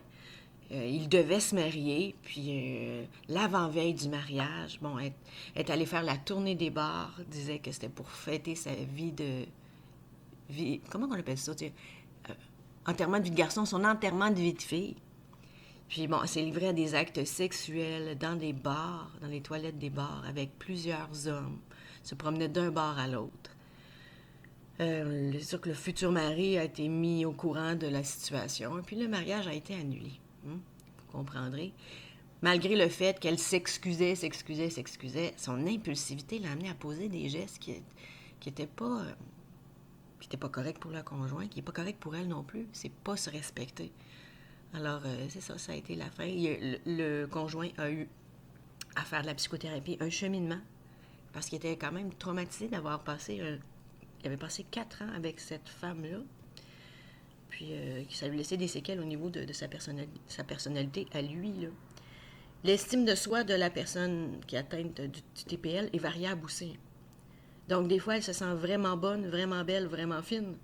Il devait se marier, puis l'avant-veille du mariage, bon, elle est allée faire la tournée des bars, disait que c'était pour fêter sa vie comment on appelle ça, enterrement de vie de garçon, son enterrement de vie de fille. Puis bon, elle s'est livrée à des actes sexuels dans des bars, dans les toilettes des bars, avec plusieurs hommes, se promenait d'un bar à l'autre. C'est sûr que le futur mari a été mis au courant de la situation, et puis le mariage a été annulé. Vous comprendrez. Malgré le fait qu'elle s'excusait, son impulsivité l'a amenée à poser des gestes qui n'étaient pas corrects pour le conjoint, qui n'est pas correct pour elle non plus. C'est pas se respecter. Alors, c'est ça, ça a été la fin. Le conjoint a eu à faire de la psychothérapie, un cheminement, parce qu'il était quand même traumatisé d'avoir passé il avait passé 4 ans avec cette femme-là, puis ça lui laissait des séquelles au niveau de sa personnalité à lui, là. L'estime de soi de la personne qui est atteinte du TPL est variable aussi. Donc, des fois, elle se sent vraiment bonne, vraiment belle, vraiment fine.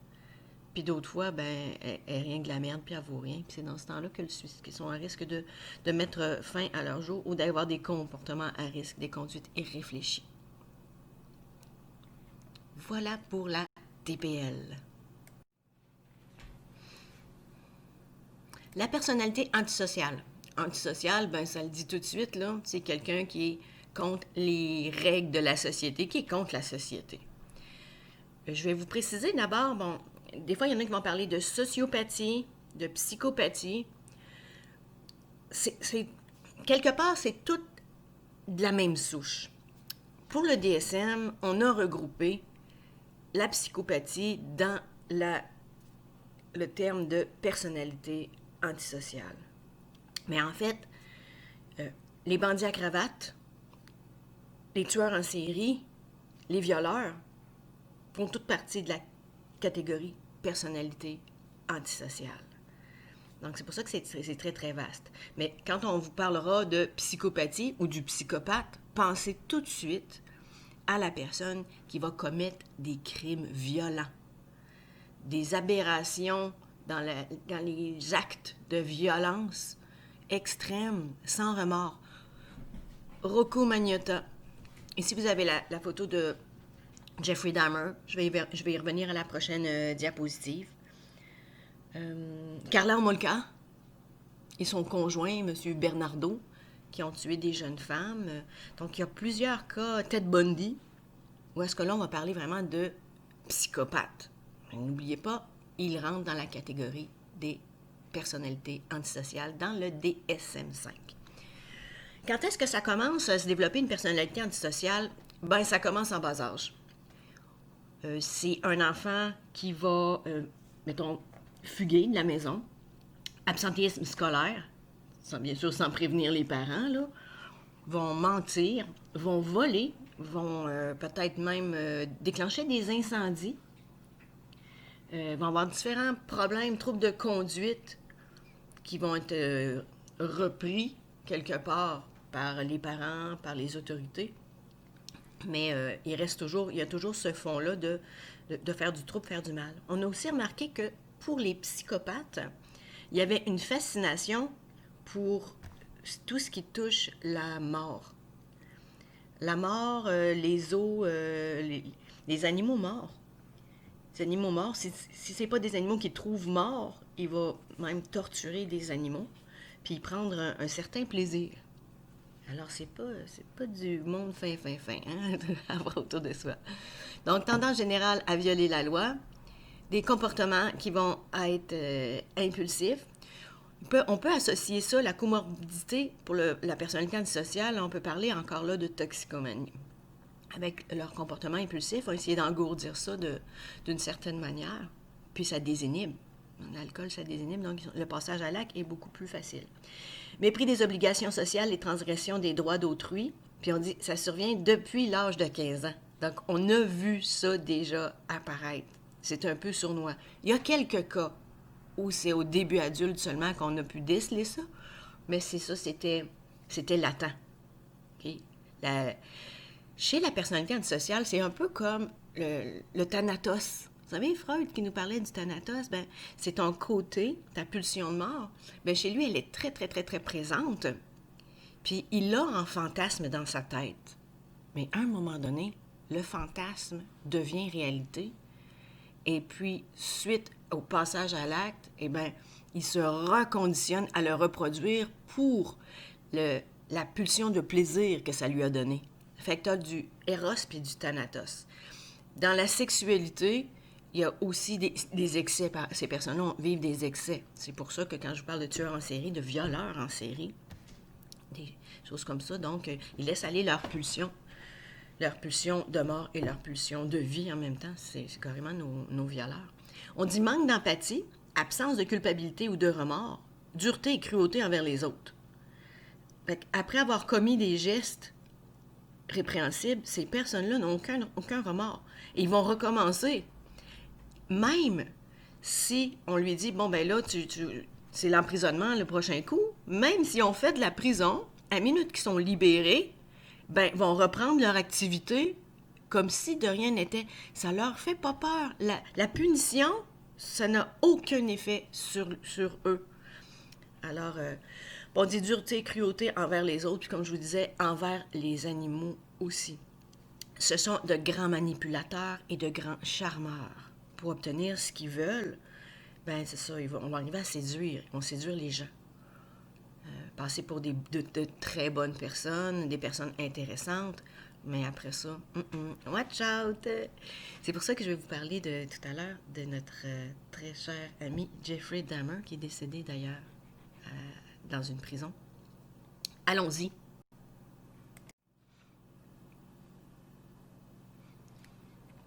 Puis d'autres fois, ben, elle est rien que de la merde, puis elle vaut rien. Puis c'est dans ce temps-là qu'ils sont à risque de mettre fin à leur jour ou d'avoir des comportements à risque, des conduites irréfléchies. Voilà pour la TPL. La personnalité antisociale. Antisociale, ben ça le dit tout de suite, là, c'est quelqu'un qui est contre les règles de la société, qui est contre la société. Je vais vous préciser d'abord, bon, des fois, il y en a qui vont parler de sociopathie, de psychopathie. Quelque part, c'est tout de la même souche. Pour le DSM, on a regroupé la psychopathie dans le terme de personnalité antisociale. Mais en fait, les bandits à cravate, les tueurs en série, les violeurs font toute partie de la catégorie personnalité antisociale. Donc, c'est pour ça que c'est très, très vaste. Mais quand on vous parlera de psychopathie ou du psychopathe, pensez tout de suite à la personne qui va commettre des crimes violents, des aberrations dans les actes de violence extrême, sans remords. Rocco Magnotta, Ici, vous avez la photo de Jeffrey Dahmer. Je vais y revenir à la prochaine diapositive. Carla Homolka et son conjoint, M. Bernardo, qui ont tué des jeunes femmes. Donc, il y a plusieurs cas. Ted Bundy, où est-ce que là, on va parler vraiment de psychopathe. N'oubliez pas, il rentre dans la catégorie des personnalités antisociales dans le DSM-5. Quand est-ce que ça commence à se développer une personnalité antisociale? Ben, ça commence en bas âge. C'est un enfant qui va, mettons, fuguer de la maison, absentéisme scolaire, bien sûr sans prévenir les parents, là, vont mentir, vont voler, vont peut-être même déclencher des incendies, vont avoir différents problèmes, troubles de conduite qui vont être repris quelque part par les parents, par les autorités. Mais il y a toujours ce fond-là de faire du trouble, faire du mal. On a aussi remarqué que pour les psychopathes, il y avait une fascination pour tout ce qui touche la mort. La mort, les os, les animaux morts. Les animaux morts, si ce n'est pas des animaux qu'il trouve morts, il va même torturer des animaux, puis prendre un certain plaisir. Alors, c'est pas du monde fin, hein, à avoir autour de soi. Donc, tendance générale à violer la loi, des comportements qui vont être impulsifs. On peut associer ça, la comorbidité pour la personnalité antisociale, on peut parler encore là de toxicomanie. Avec leur comportement impulsif, on va essayer d'engourdir ça d'une certaine manière, puis ça désinhibe. L'alcool, ça désinhibe, donc le passage à l'acte est beaucoup plus facile. Mépris des obligations sociales et transgression des droits d'autrui, puis on dit ça survient depuis l'âge de 15 ans. Donc, on a vu ça déjà apparaître. C'est un peu sournois. Il y a quelques cas où c'est au début adulte seulement qu'on a pu déceler ça, mais c'est ça, c'était latent. Okay? Chez la personnalité antisociale, c'est un peu comme le thanatos. Vous savez, Freud qui nous parlait du thanatos, ben, c'est ton côté, ta pulsion de mort. Ben, chez lui, elle est très, très, très, très présente. Puis il l'a en fantasme dans sa tête. Mais à un moment donné, le fantasme devient réalité. Et puis, suite au passage à l'acte, eh bien, il se reconditionne à le reproduire pour la pulsion de plaisir que ça lui a donné. Fait que tu as du Eros puis du Thanatos. Dans la sexualité, il y a aussi des excès. Ces personnes-là vivent des excès. C'est pour ça que quand je vous parle de tueurs en série, de violeurs en série, des choses comme ça, donc ils laissent aller leur pulsion de mort et leur pulsion de vie en même temps. C'est carrément nos violeurs. On dit manque d'empathie, absence de culpabilité ou de remords, dureté et cruauté envers les autres. Après avoir commis des gestes répréhensibles, ces personnes-là n'ont aucun remords. Et ils vont recommencer. Même si on lui dit, bon, ben là, c'est l'emprisonnement le prochain coup, même s'ils ont fait de la prison, à minute qu'ils sont libérés, ben, vont reprendre leur activité comme si de rien n'était. Ça leur fait pas peur. La punition, ça n'a aucun effet sur eux. Alors, on dit dureté, cruauté envers les autres, puis comme je vous disais, envers les animaux aussi. Ce sont de grands manipulateurs et de grands charmeurs. Pour obtenir ce qu'ils veulent, ben c'est ça, on va arriver à séduire. Ils vont séduire les gens. Passer pour de très bonnes personnes, des personnes intéressantes, mais après ça, watch out! C'est pour ça que je vais vous parler tout à l'heure de notre très cher ami Jeffrey Dahmer, qui est décédé d'ailleurs dans une prison. Allons-y.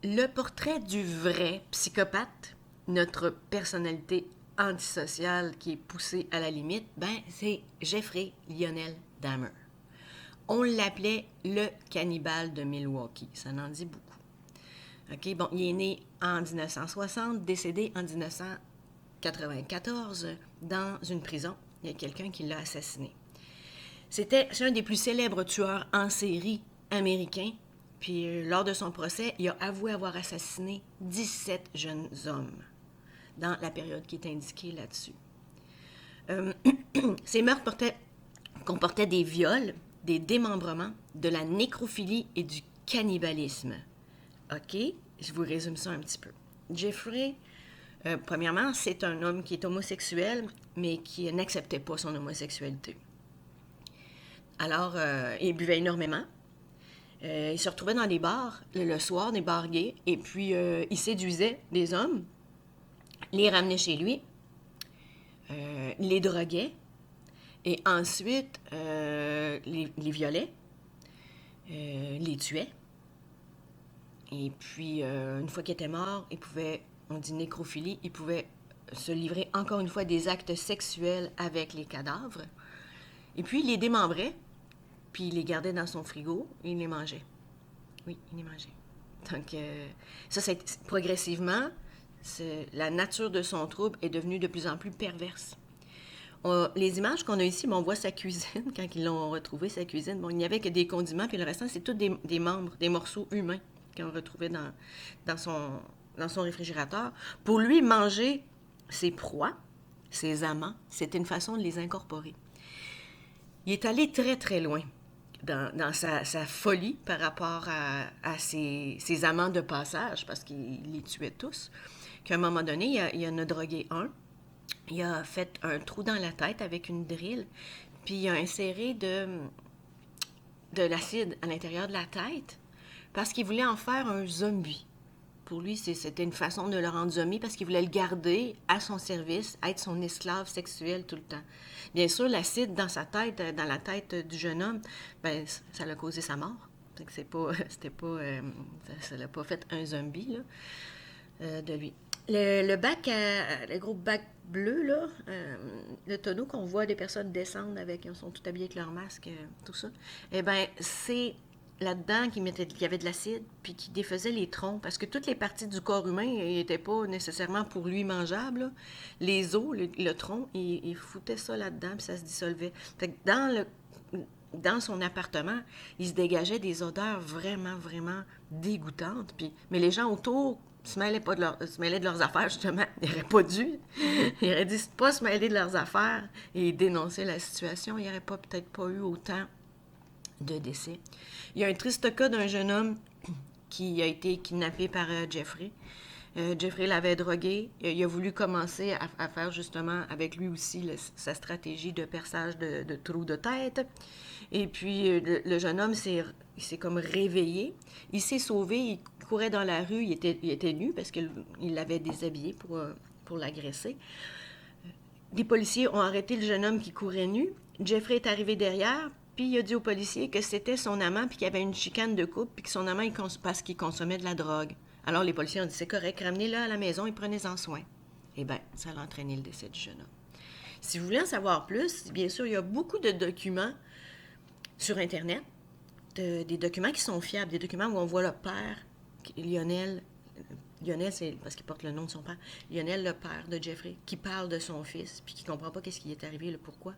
Le portrait du vrai psychopathe, notre personnalité antisociale qui est poussée à la limite, ben c'est Jeffrey Lionel Dahmer. On l'appelait le cannibale de Milwaukee. Ça en dit beaucoup. OK, bon, il est né en 1960, décédé en 1994 dans une prison. Il y a quelqu'un qui l'a assassiné. C'est un des plus célèbres tueurs en série américains. Puis, lors de son procès, il a avoué avoir assassiné 17 jeunes hommes dans la période qui est indiquée là-dessus. Ces meurtres comportaient des viols, des démembrements, de la nécrophilie et du cannibalisme. OK? Je vous résume ça un petit peu. Jeffrey, premièrement, c'est un homme qui est homosexuel, mais qui n'acceptait pas son homosexualité. Alors, il buvait énormément. Il se retrouvait dans des bars le soir, des bars gays, et puis il séduisait des hommes, les ramenait chez lui, les droguait, et ensuite les violait, les tuait. Et puis, une fois qu'il était mort, il pouvait, on dit nécrophilie, il pouvait se livrer encore une fois des actes sexuels avec les cadavres. Et puis, il les démembrait, puis il les gardait dans son frigo et il les mangeait. Oui, il les mangeait. Donc, ça, c'est progressivement, la nature de son trouble est devenue de plus en plus perverse. Les images qu'on a ici, on voit sa cuisine, quand ils l'ont retrouvé, sa cuisine. Bon, il n'y avait que des condiments, puis le restant, c'est tous des membres, des morceaux humains qu'on retrouvait dans son réfrigérateur. Pour lui, manger ses proies, ses amants, c'était une façon de les incorporer. Il est allé très, très loin dans sa folie par rapport à ses amants de passage, parce qu'il les tuait tous, qu'à un moment donné, il en a drogué un. Il a fait un trou dans la tête avec une drille, puis il a inséré de l'acide à l'intérieur de la tête parce qu'il voulait en faire un zombie. Pour lui, c'était une façon de le rendre zombie parce qu'il voulait le garder à son service, être son esclave sexuel tout le temps. Bien sûr, l'acide dans sa tête, dans la tête du jeune homme, ben, ça l'a causé sa mort. Ça l'a pas fait un zombie là, de lui. Le gros bac bleu, là, le tonneau qu'on voit des personnes descendre avec, ils sont tout habillés avec leur masque, tout ça, eh bien, c'est là-dedans qu'il y avait de l'acide, puis qui défaisait les troncs, parce que toutes les parties du corps humain n'étaient pas nécessairement pour lui mangeables, là. Les os, le tronc, il foutait ça là-dedans, puis ça se dissolvait. Fait que dans son appartement, il se dégageait des odeurs vraiment, vraiment dégoûtantes, mais les gens autour se mêlaient de leurs affaires, justement. Ils n'auraient pas dû. Ils auraient dit pas se mêler de leurs affaires et dénoncer la situation. Il n'y aurait peut-être pas eu autant de décès. Il y a un triste cas d'un jeune homme qui a été kidnappé par Jeffrey. Jeffrey l'avait drogué. Il a voulu commencer à faire justement avec lui aussi sa stratégie de perçage de trous de tête. Et puis le jeune homme il s'est comme réveillé. Il s'est sauvé, il courait dans la rue, il était nu parce qu'il l'avait déshabillé pour l'agresser. Les policiers ont arrêté le jeune homme qui courait nu. Jeffrey est arrivé derrière, puis il a dit aux policiers que c'était son amant, puis qu'il y avait une chicane de couple, puis que son amant, parce qu'il consommait de la drogue. Alors les policiers ont dit, c'est correct, ramenez-le à la maison et prenez-en soin. Eh bien, ça a entraîné le décès du jeune homme. Si vous voulez en savoir plus, bien sûr, il y a beaucoup de documents sur Internet, des documents qui sont fiables, des documents où on voit le père, Lionel, c'est parce qu'il porte le nom de son père, Lionel, le père de Jeffrey, qui parle de son fils, puis qui ne comprend pas qu'est-ce qui est arrivé, le pourquoi.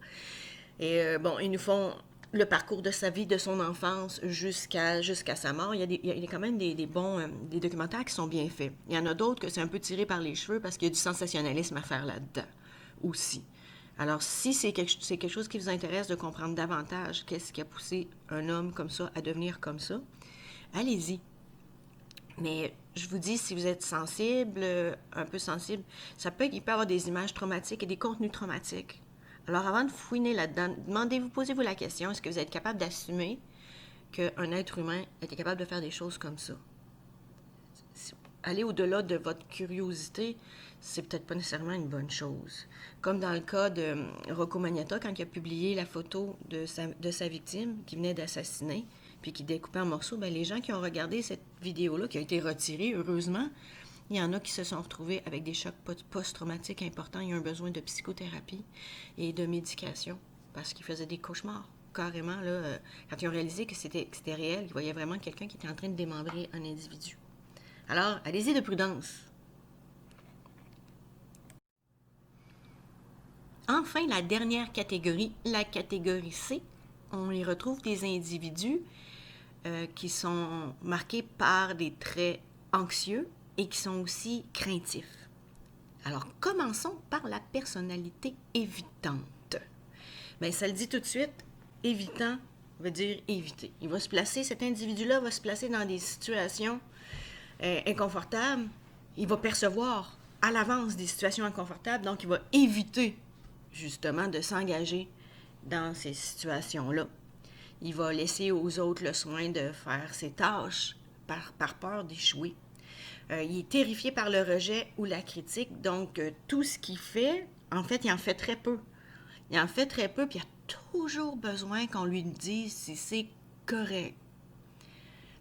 Et bon, ils nous font le parcours de sa vie, de son enfance jusqu'à sa mort. Il y a quand même des bons des documentaires qui sont bien faits. Il y en a d'autres que c'est un peu tiré par les cheveux parce qu'il y a du sensationnalisme à faire là-dedans aussi. Alors, si c'est quelque chose qui vous intéresse de comprendre davantage qu'est-ce qui a poussé un homme comme ça à devenir comme ça, allez-y. Mais je vous dis, si vous êtes sensible, un peu sensible, il peut y avoir des images traumatiques et des contenus traumatiques. Alors, avant de fouiner là-dedans, posez-vous la question, est-ce que vous êtes capable d'assumer qu'un être humain était capable de faire des choses comme ça? Aller au-delà de votre curiosité, c'est peut-être pas nécessairement une bonne chose. Comme dans le cas de Rocco Magnotta, quand il a publié la photo de sa victime qui venait d'assassiner, puis qui découpait en morceaux, bien, les gens qui ont regardé cette vidéo-là, qui a été retirée, heureusement, il y en a qui se sont retrouvés avec des chocs post-traumatiques importants. Il y a un besoin de psychothérapie et de médication parce qu'ils faisaient des cauchemars. Carrément, là, quand ils ont réalisé que c'était réel, ils voyaient vraiment quelqu'un qui était en train de démembrer un individu. Alors, allez-y de prudence. Enfin, la dernière catégorie, la catégorie C, on y retrouve des individus qui sont marqués par des traits anxieux et qui sont aussi craintifs. Alors, commençons par la personnalité évitante. Bien, ça le dit tout de suite, évitant veut dire éviter. Cet individu-là va se placer dans des situations inconfortables. Il va percevoir à l'avance des situations inconfortables, donc il va éviter justement de s'engager dans ces situations-là. Il va laisser aux autres le soin de faire ses tâches par peur d'échouer. Il est terrifié par le rejet ou la critique, donc tout ce qu'il fait, en fait, il en fait très peu. Il en fait très peu, puis il a toujours besoin qu'on lui dise si c'est correct.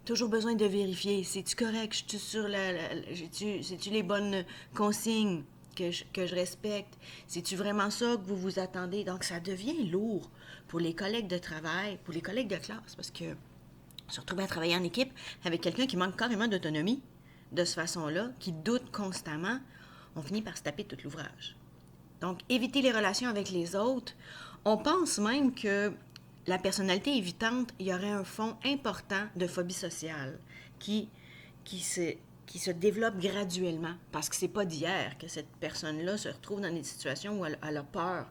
Toujours besoin de vérifier. C'est-tu correct? C'est-tu les bonnes consignes que je respecte? C'est-tu vraiment ça que vous vous attendez? Donc, ça devient lourd pour les collègues de travail, pour les collègues de classe, parce que se retrouver à travailler en équipe avec quelqu'un qui manque carrément d'autonomie de cette façon-là, qui doute constamment, on finit par se taper tout l'ouvrage. Donc, éviter les relations avec les autres. On pense même que la personnalité évitante, il y aurait un fond important de phobie sociale qui se développe graduellement. Parce que c'est pas d'hier que cette personne-là se retrouve dans des situations où elle a peur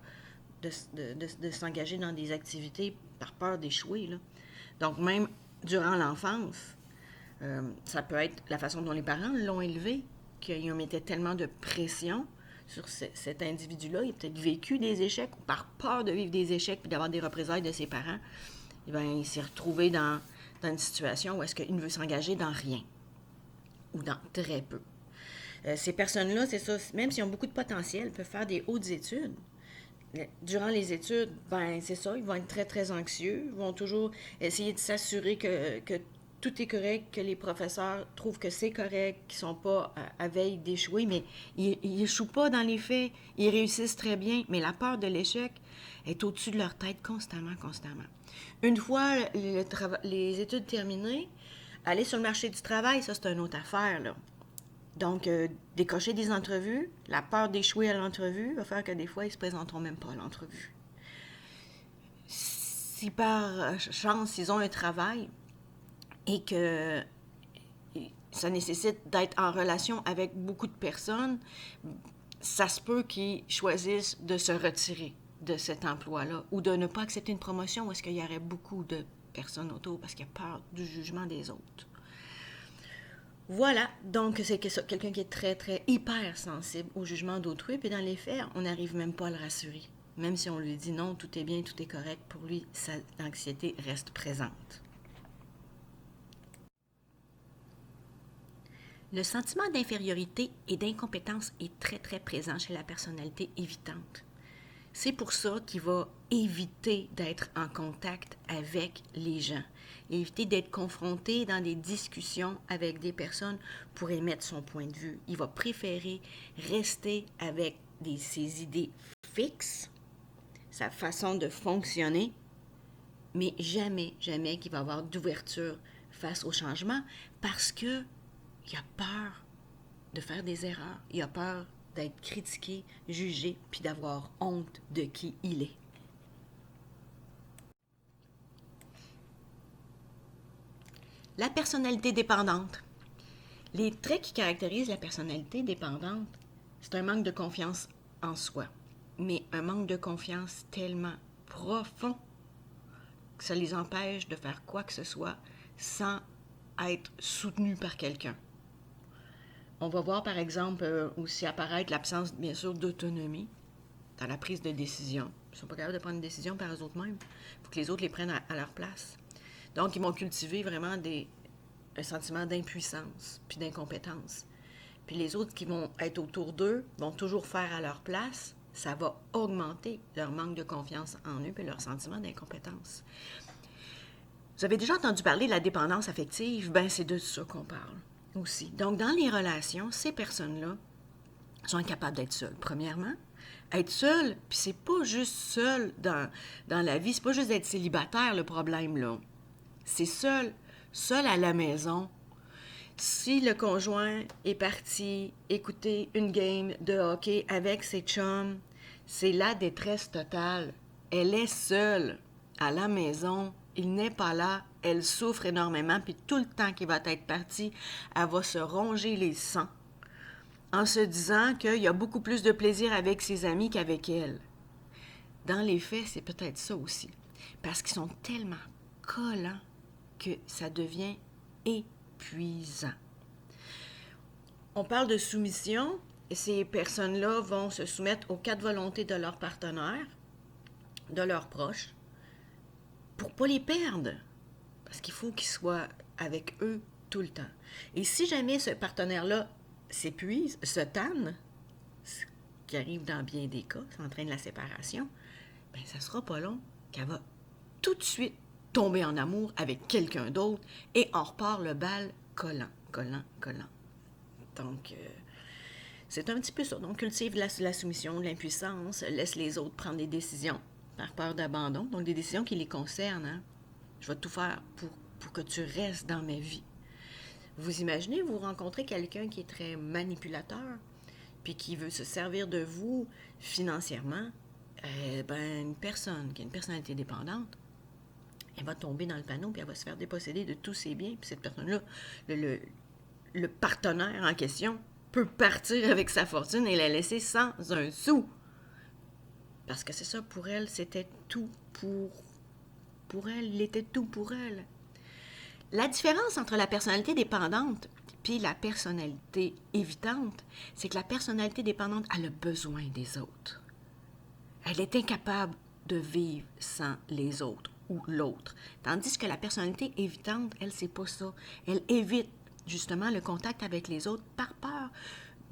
de s'engager dans des activités par peur d'échouer, là. Donc, même durant l'enfance, ça peut être la façon dont les parents l'ont élevé, qu'ils mettaient tellement de pression sur cet individu-là. Il a peut-être vécu des échecs ou par peur de vivre des échecs puis d'avoir des représailles de ses parents. Et bien, il s'est retrouvé dans une situation où est-ce qu'il ne veut s'engager dans rien ou dans très peu. Ces personnes-là, c'est ça, même s'ils ont beaucoup de potentiel, peuvent faire des hautes études. Durant les études, ben c'est ça, ils vont être très, très anxieux. Ils vont toujours essayer de s'assurer que tout est correct, que les professeurs trouvent que c'est correct, qu'ils ne sont pas à veille d'échouer, mais ils n'échouent pas dans les faits. Ils réussissent très bien, mais la peur de l'échec est au-dessus de leur tête constamment, constamment. Une fois les études terminées, aller sur le marché du travail, ça, c'est une autre affaire, là. Donc, décrocher des entrevues, la peur d'échouer à l'entrevue va faire que des fois, ils ne se présenteront même pas à l'entrevue. Si par chance, ils ont un travail et que ça nécessite d'être en relation avec beaucoup de personnes, ça se peut qu'ils choisissent de se retirer de cet emploi-là ou de ne pas accepter une promotion où est-ce qu'il y aurait beaucoup de personnes autour parce qu'il y a peur du jugement des autres. Voilà, donc c'est quelqu'un qui est très, très hyper sensible au jugement d'autrui, puis dans les faits, on n'arrive même pas à le rassurer. Même si on lui dit non, tout est bien, tout est correct, pour lui, l'anxiété reste présente. Le sentiment d'infériorité et d'incompétence est très, très présent chez la personnalité évitante. C'est pour ça qu'il va éviter d'être en contact avec les gens, éviter d'être confronté dans des discussions avec des personnes pour émettre son point de vue. Il va préférer rester avec ses idées fixes, sa façon de fonctionner, mais jamais, jamais qu'il va avoir d'ouverture face au changement parce qu'il a peur de faire des erreurs, il a peur d'être critiqué, jugé, puis d'avoir honte de qui il est. La personnalité dépendante. Les traits qui caractérisent la personnalité dépendante, c'est un manque de confiance en soi, mais un manque de confiance tellement profond que ça les empêche de faire quoi que ce soit sans être soutenu par quelqu'un. On va voir, par exemple, aussi apparaître l'absence, bien sûr, d'autonomie dans la prise de décision. Ils ne sont pas capables de prendre une décision par eux-mêmes. Il faut que les autres les prennent à leur place. Donc, ils vont cultiver vraiment un sentiment d'impuissance puis d'incompétence. Puis les autres qui vont être autour d'eux vont toujours faire à leur place. Ça va augmenter leur manque de confiance en eux et leur sentiment d'incompétence. Vous avez déjà entendu parler de la dépendance affective? Ben, c'est de ça qu'on parle aussi. Donc, dans les relations, ces personnes-là sont incapables d'être seules. Premièrement, être seul, puis c'est pas juste seul dans la vie, c'est pas juste d'être célibataire le problème, là. C'est seul à la maison. Si le conjoint est parti écouter une game de hockey avec ses chums, c'est la détresse totale. Elle est seule à la maison. Il n'est pas là. Elle souffre énormément. Puis tout le temps qu'il va être parti, elle va se ronger les sangs en se disant qu'il y a beaucoup plus de plaisir avec ses amis qu'avec elle. Dans les faits, c'est peut-être ça aussi. Parce qu'ils sont tellement collant que ça devient épuisant. On parle de soumission, et ces personnes-là vont se soumettre aux 4 volontés de leur partenaire, de leurs proches, pour ne pas les perdre. Parce qu'il faut qu'ils soient avec eux tout le temps. Et si jamais ce partenaire-là s'épuise, se tanne, ce qui arrive dans bien des cas, ça entraîne la séparation, bien, ça ne sera pas long qu'elle va tout de suite tomber en amour avec quelqu'un d'autre et on repart le bal collant. Donc, c'est un petit peu ça. Donc, cultive la soumission, l'impuissance, laisse les autres prendre des décisions par peur d'abandon. Donc, des décisions qui les concernent. Hein? Je vais tout faire pour que tu restes dans ma vie. Vous imaginez, vous rencontrez quelqu'un qui est très manipulateur, puis qui veut se servir de vous financièrement, une personne qui a une personnalité dépendante, elle va tomber dans le panneau, puis elle va se faire déposséder de tous ses biens. Puis cette personne-là, le partenaire en question, peut partir avec sa fortune et la laisser sans un sou. Parce que c'est ça, pour elle, c'était tout pour elle. Il était tout pour elle. La différence entre la personnalité dépendante puis la personnalité évitante, c'est que la personnalité dépendante a le besoin des autres. Elle est incapable de vivre sans les autres ou l'autre. Tandis que la personnalité évitante, elle, c'est pas ça. Elle évite justement le contact avec les autres par peur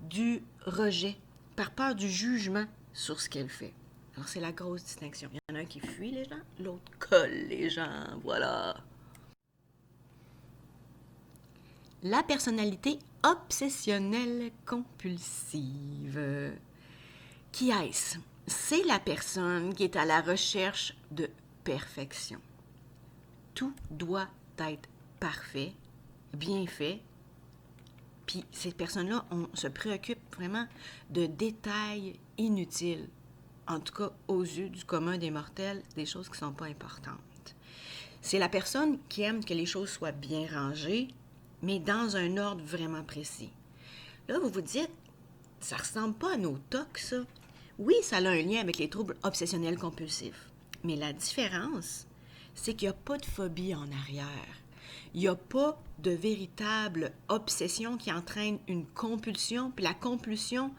du rejet, par peur du jugement sur ce qu'elle fait. Alors, c'est la grosse distinction. Il y en a un qui fuit les gens, l'autre colle les gens. Voilà. La personnalité obsessionnelle compulsive. Qui est-ce? C'est la personne qui est à la recherche de perfection. Tout doit être parfait, bien fait. Puis ces personnes-là, on se préoccupe vraiment de détails inutiles. En tout cas, aux yeux du commun des mortels, des choses qui ne sont pas importantes. C'est la personne qui aime que les choses soient bien rangées, mais dans un ordre vraiment précis. Là, vous vous dites, ça ne ressemble pas à nos tocs, ça. Oui, ça a un lien avec les troubles obsessionnels compulsifs. Mais la différence, c'est qu'il n'y a pas de phobie en arrière. Il n'y a pas de véritable obsession qui entraîne une compulsion, puis la compulsion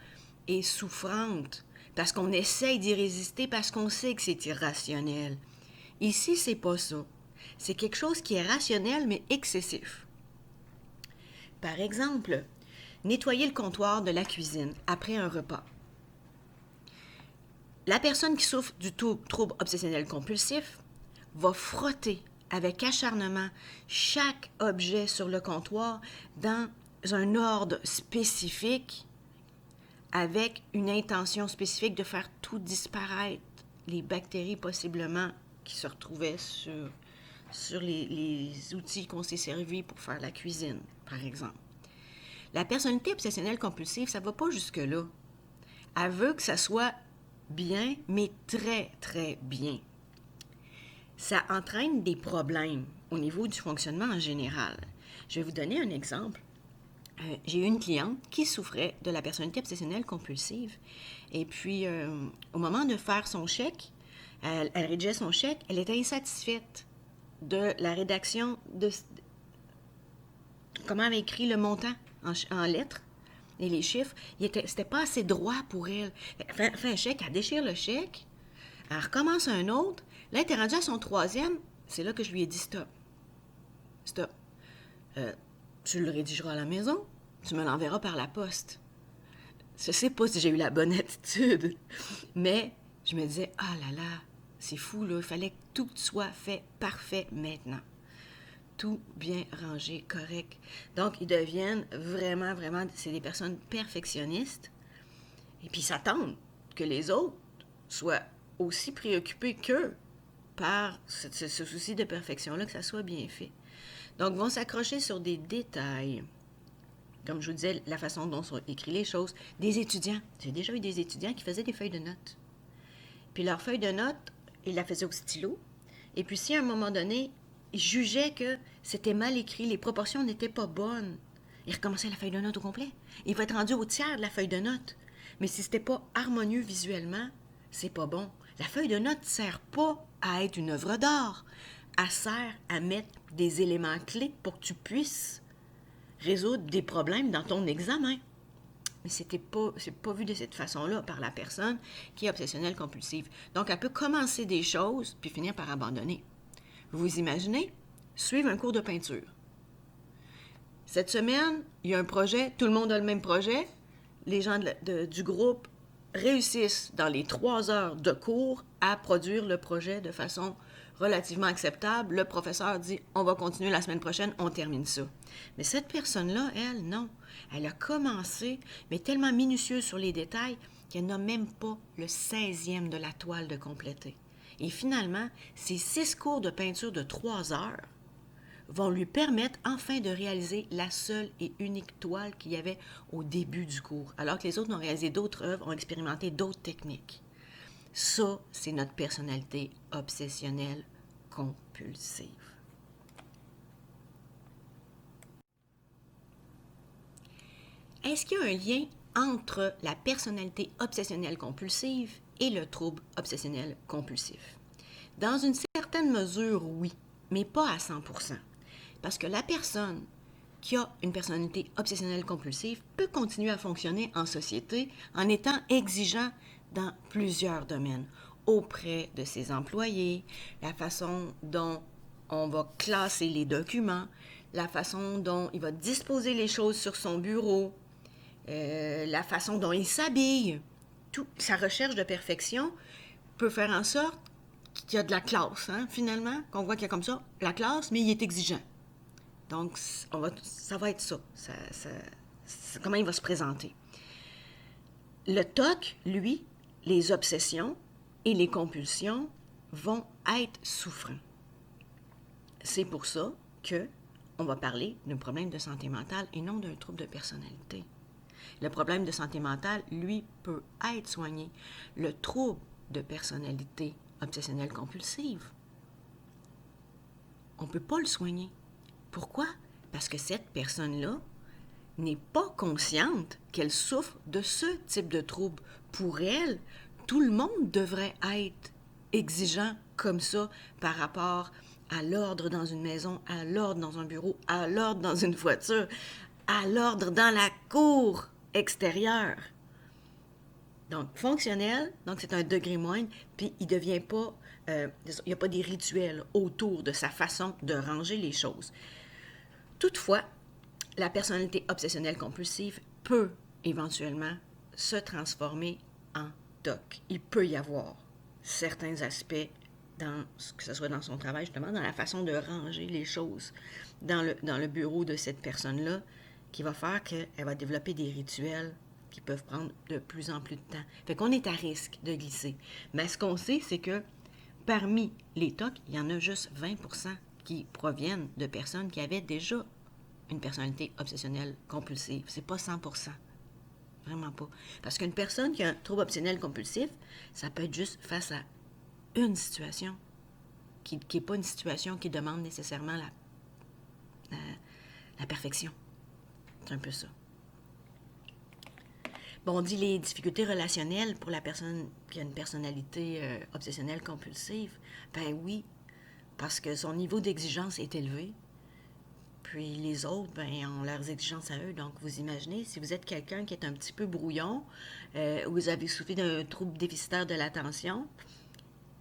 est souffrante, parce qu'on essaye d'y résister, parce qu'on sait que c'est irrationnel. Ici, c'est pas ça. C'est quelque chose qui est rationnel, mais excessif. Par exemple, nettoyer le comptoir de la cuisine après un repas. La personne qui souffre du trouble obsessionnel compulsif va frotter avec acharnement chaque objet sur le comptoir dans un ordre spécifique, avec une intention spécifique de faire tout disparaître, les bactéries possiblement qui se retrouvaient sur les outils qu'on s'est servis pour faire la cuisine, par exemple. La personnalité obsessionnelle compulsive, ça ne va pas jusque-là. Elle veut que ça soit bien, mais très, très bien. Ça entraîne des problèmes au niveau du fonctionnement en général. Je vais vous donner un exemple. J'ai eu une cliente qui souffrait de la personnalité obsessionnelle compulsive. Et puis, au moment de faire son chèque, elle rédigeait son chèque, elle était insatisfaite de la rédaction de comment elle avait écrit le montant en lettres et les chiffres. C'était pas assez droit pour elle. Elle fait un chèque, elle déchire le chèque, elle recommence un autre. Là, elle était rendue à son 3e. C'est là que je lui ai dit stop. Stop. Tu le rédigeras à la maison, tu me l'enverras par la poste. Je sais pas si j'ai eu la bonne attitude, mais je me disais, ah là là, c'est fou, là, il fallait que tout soit fait parfait maintenant. Tout bien rangé, correct. Donc, ils deviennent vraiment, c'est des personnes perfectionnistes, et puis ils s'attendent que les autres soient aussi préoccupés qu'eux par ce souci de perfection-là, que ça soit bien fait. Donc, vont s'accrocher sur des détails. Comme je vous disais, la façon dont sont écrites les choses. Des étudiants. J'ai déjà eu des étudiants qui faisaient des feuilles de notes. Puis leur feuille de notes, ils la faisaient au stylo. Et puis si à un moment donné, ils jugeaient que c'était mal écrit, les proportions n'étaient pas bonnes, ils recommençaient la feuille de notes au complet. Il va être rendu au tiers de la feuille de notes. Mais si c'était pas harmonieux visuellement, c'est pas bon. La feuille de notes ne sert pas à être une œuvre d'art. elle sert à mettre des éléments clés pour que tu puisses résoudre des problèmes dans ton examen. Mais c'est pas vu de cette façon-là par la personne qui est obsessionnelle compulsive. Donc, elle peut commencer des choses puis finir par abandonner. Vous imaginez? Suivre un cours de peinture. Cette semaine, il y a un projet, tout le monde a le même projet. Les gens du groupe réussissent dans les 3 heures de cours à produire le projet de façon relativement acceptable. Le professeur dit « on va continuer la semaine prochaine, on termine ça ». Mais cette personne-là, elle, non. Elle a commencé, mais tellement minutieuse sur les détails qu'elle n'a même pas le 16e de la toile de compléter. Et finalement, ces 6 cours de peinture de 3 heures vont lui permettre enfin de réaliser la seule et unique toile qu'il y avait au début du cours, alors que les autres ont réalisé d'autres œuvres, ont expérimenté d'autres techniques. Ça, c'est notre personnalité obsessionnelle compulsive. Est-ce qu'il y a un lien entre la personnalité obsessionnelle compulsive et le trouble obsessionnel compulsif? Dans une certaine mesure, oui, mais pas à 100%. Parce que la personne qui a une personnalité obsessionnelle compulsive peut continuer à fonctionner en société en étant exigeant dans plusieurs domaines, auprès de ses employés, la façon dont on va classer les documents, la façon dont il va disposer les choses sur son bureau, la façon dont il s'habille. Tout, sa recherche de perfection peut faire en sorte qu'il y a de la classe, hein, finalement, qu'on voit qu'il y a comme ça la classe, mais il est exigeant. Donc, ça va être ça. Comment il va se présenter. Le TOC, lui, les obsessions et les compulsions vont être souffrants. C'est pour ça qu'on va parler d'un problème de santé mentale et non d'un trouble de personnalité. Le problème de santé mentale, lui, peut être soigné. Le trouble de personnalité obsessionnelle compulsive, on ne peut pas le soigner. Pourquoi? Parce que cette personne-là n'est pas consciente qu'elle souffre de ce type de trouble. Pour elle, tout le monde devrait être exigeant comme ça par rapport à l'ordre dans une maison, à l'ordre dans un bureau, à l'ordre dans une voiture, à l'ordre dans la cour extérieure. Donc, fonctionnel, donc c'est un degré moindre, puis il devient pas, il n'y a pas des rituels autour de sa façon de ranger les choses. Toutefois, la personnalité obsessionnelle compulsive peut éventuellement se transformer en TOC. Il peut y avoir certains aspects, que ce soit dans son travail, justement, dans la façon de ranger les choses dans le bureau de cette personne-là, qui va faire qu'elle va développer des rituels qui peuvent prendre de plus en plus de temps. Fait qu'on est à risque de glisser. Mais ce qu'on sait, c'est que parmi les TOC, il y en a juste 20% qui proviennent de personnes qui avaient déjà une personnalité obsessionnelle compulsive. C'est pas 100%. Vraiment pas. Parce qu'une personne qui a un trouble obsessionnel compulsif, ça peut être juste face à une situation qui n'est pas une situation qui demande nécessairement la perfection. C'est un peu ça. Bon, on dit les difficultés relationnelles pour la personne qui a une personnalité obsessionnelle compulsive. Ben oui, parce que son niveau d'exigence est élevé. Puis les autres, ben, ont leurs exigences à eux. Donc, vous imaginez, si vous êtes quelqu'un qui est un petit peu brouillon, ou vous avez souffert d'un trouble déficitaire de l'attention,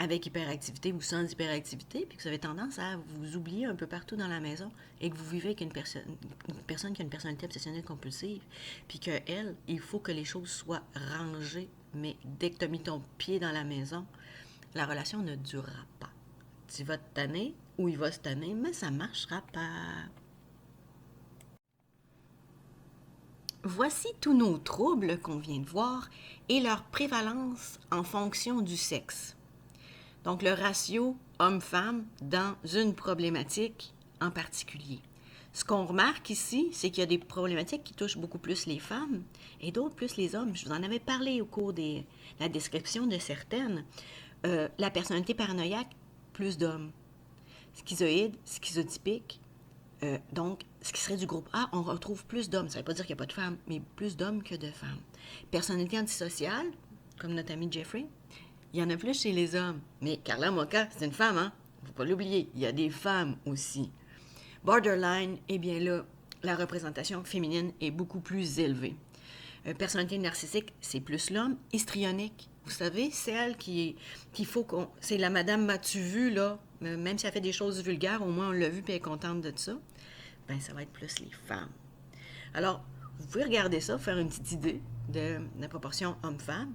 avec hyperactivité ou sans hyperactivité, puis que vous avez tendance à vous oublier un peu partout dans la maison et que vous vivez avec une personne qui a une personnalité obsessionnelle compulsive, puis qu'elle, il faut que les choses soient rangées, mais dès que tu as mis ton pied dans la maison, la relation ne durera pas. Tu vas te tanner ou il va se tanner, mais ça ne marchera pas. Voici tous nos troubles qu'on vient de voir et leur prévalence en fonction du sexe. Donc, le ratio homme-femme dans une problématique en particulier. Ce qu'on remarque ici, c'est qu'il y a des problématiques qui touchent beaucoup plus les femmes et d'autres plus les hommes. Je vous en avais parlé au cours de la description de certaines. La personnalité paranoïaque, plus d'hommes. Schizoïde, schizotypique. Donc, ce qui serait du groupe A, on retrouve plus d'hommes. Ça ne veut pas dire qu'il n'y a pas de femmes, mais plus d'hommes que de femmes. Personnalité antisociale, comme notre ami Jeffrey, il y en a plus chez les hommes. Mais Carla Moka, c'est une femme, hein? Il ne faut pas l'oublier, il y a des femmes aussi. Borderline, eh bien là, la représentation féminine est beaucoup plus élevée. Personnalité narcissique, c'est plus l'homme. Histrionique, vous savez, celle qu'il faut qu'on... C'est la madame m'as-tu vu, là, même si elle fait des choses vulgaires, au moins on l'a vu et elle est contente de ça. Ben, ça va être plus les femmes. Alors, vous pouvez regarder ça, faire une petite idée de la proportion homme-femme.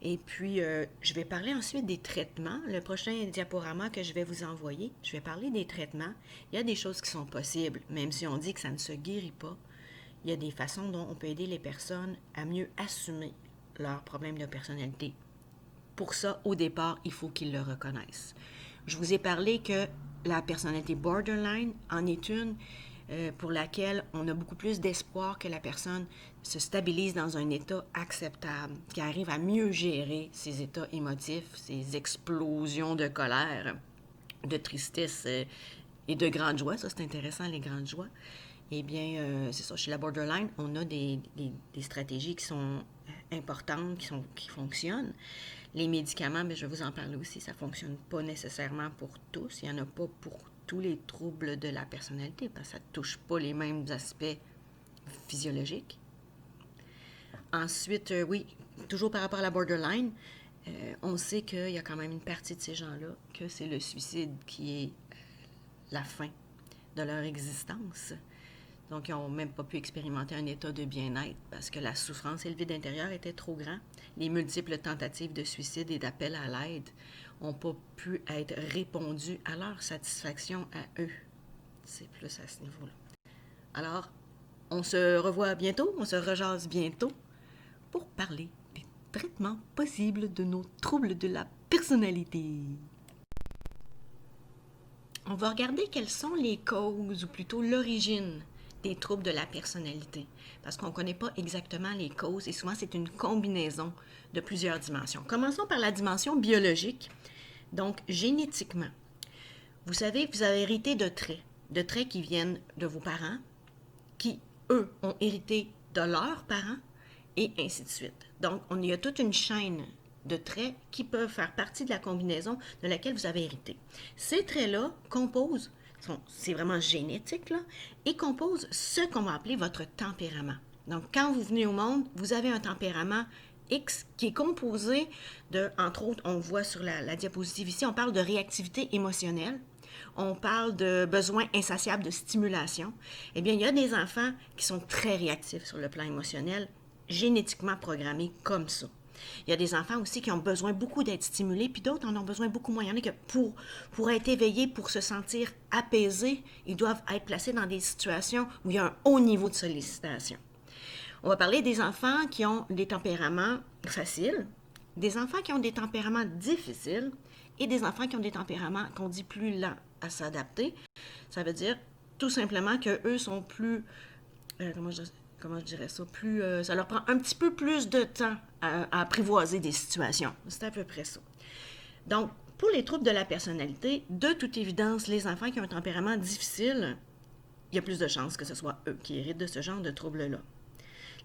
Et puis, je vais parler ensuite des traitements. Le prochain diaporama que je vais vous envoyer, je vais parler des traitements. Il y a des choses qui sont possibles, même si on dit que ça ne se guérit pas. Il y a des façons dont on peut aider les personnes à mieux assumer leurs problèmes de personnalité. Pour ça, au départ, il faut qu'ils le reconnaissent. Je vous ai parlé que la personnalité borderline en est une pour laquelle on a beaucoup plus d'espoir que la personne se stabilise dans un état acceptable, qui arrive à mieux gérer ses états émotifs, ses explosions de colère, de tristesse et de grande joie. Ça, c'est intéressant, les grandes joies. Eh bien, c'est ça, chez la borderline, on a des stratégies qui sont importantes, qui fonctionnent. Les médicaments, mais je vais vous en parler aussi, ça ne fonctionne pas nécessairement pour tous. Il n'y en a pas pour tous les troubles de la personnalité, parce que ça ne touche pas les mêmes aspects physiologiques. Ensuite, oui, toujours par rapport à la borderline, on sait qu'il y a quand même une partie de ces gens-là, que c'est le suicide qui est la fin de leur existence. Donc, ils n'ont même pas pu expérimenter un état de bien-être parce que la souffrance et le vide intérieur étaient trop grands. Les multiples tentatives de suicide et d'appel à l'aide n'ont pas pu être répondues à leur satisfaction à eux. C'est plus à ce niveau-là. Alors, on se revoit bientôt, on se rejase bientôt pour parler des traitements possibles de nos troubles de la personnalité. On va regarder quelles sont les causes, ou plutôt l'origine des troubles de la personnalité, parce qu'on ne connaît pas exactement les causes et souvent c'est une combinaison de plusieurs dimensions. Commençons par la dimension biologique, donc génétiquement. Vous savez, vous avez hérité de traits qui viennent de vos parents, qui, eux, ont hérité de leurs parents, et ainsi de suite. Donc, il y a toute une chaîne de traits qui peuvent faire partie de la combinaison de laquelle vous avez hérité. Ces traits-là composent, c'est vraiment génétique, là, et composent ce qu'on va appeler votre tempérament. Donc, quand vous venez au monde, vous avez un tempérament X qui est composé de, entre autres, on voit sur la diapositive ici, on parle de réactivité émotionnelle, on parle de besoins insatiables de stimulation. Eh bien, il y a des enfants qui sont très réactifs sur le plan émotionnel, génétiquement programmés comme ça. Il y a des enfants aussi qui ont besoin beaucoup d'être stimulés, puis d'autres en ont besoin beaucoup moins. Il y en a que pour être éveillés, pour se sentir apaisés, ils doivent être placés dans des situations où il y a un haut niveau de sollicitation. On va parler des enfants qui ont des tempéraments faciles, des enfants qui ont des tempéraments difficiles et des enfants qui ont des tempéraments qu'on dit plus lents à s'adapter. Ça veut dire tout simplement qu'eux sont plus... comment je dirais ça, ça leur prend un petit peu plus de temps à apprivoiser des situations. C'est à peu près ça. Donc, pour les troubles de la personnalité, de toute évidence, les enfants qui ont un tempérament difficile, il y a plus de chances que ce soit eux qui héritent de ce genre de troubles-là.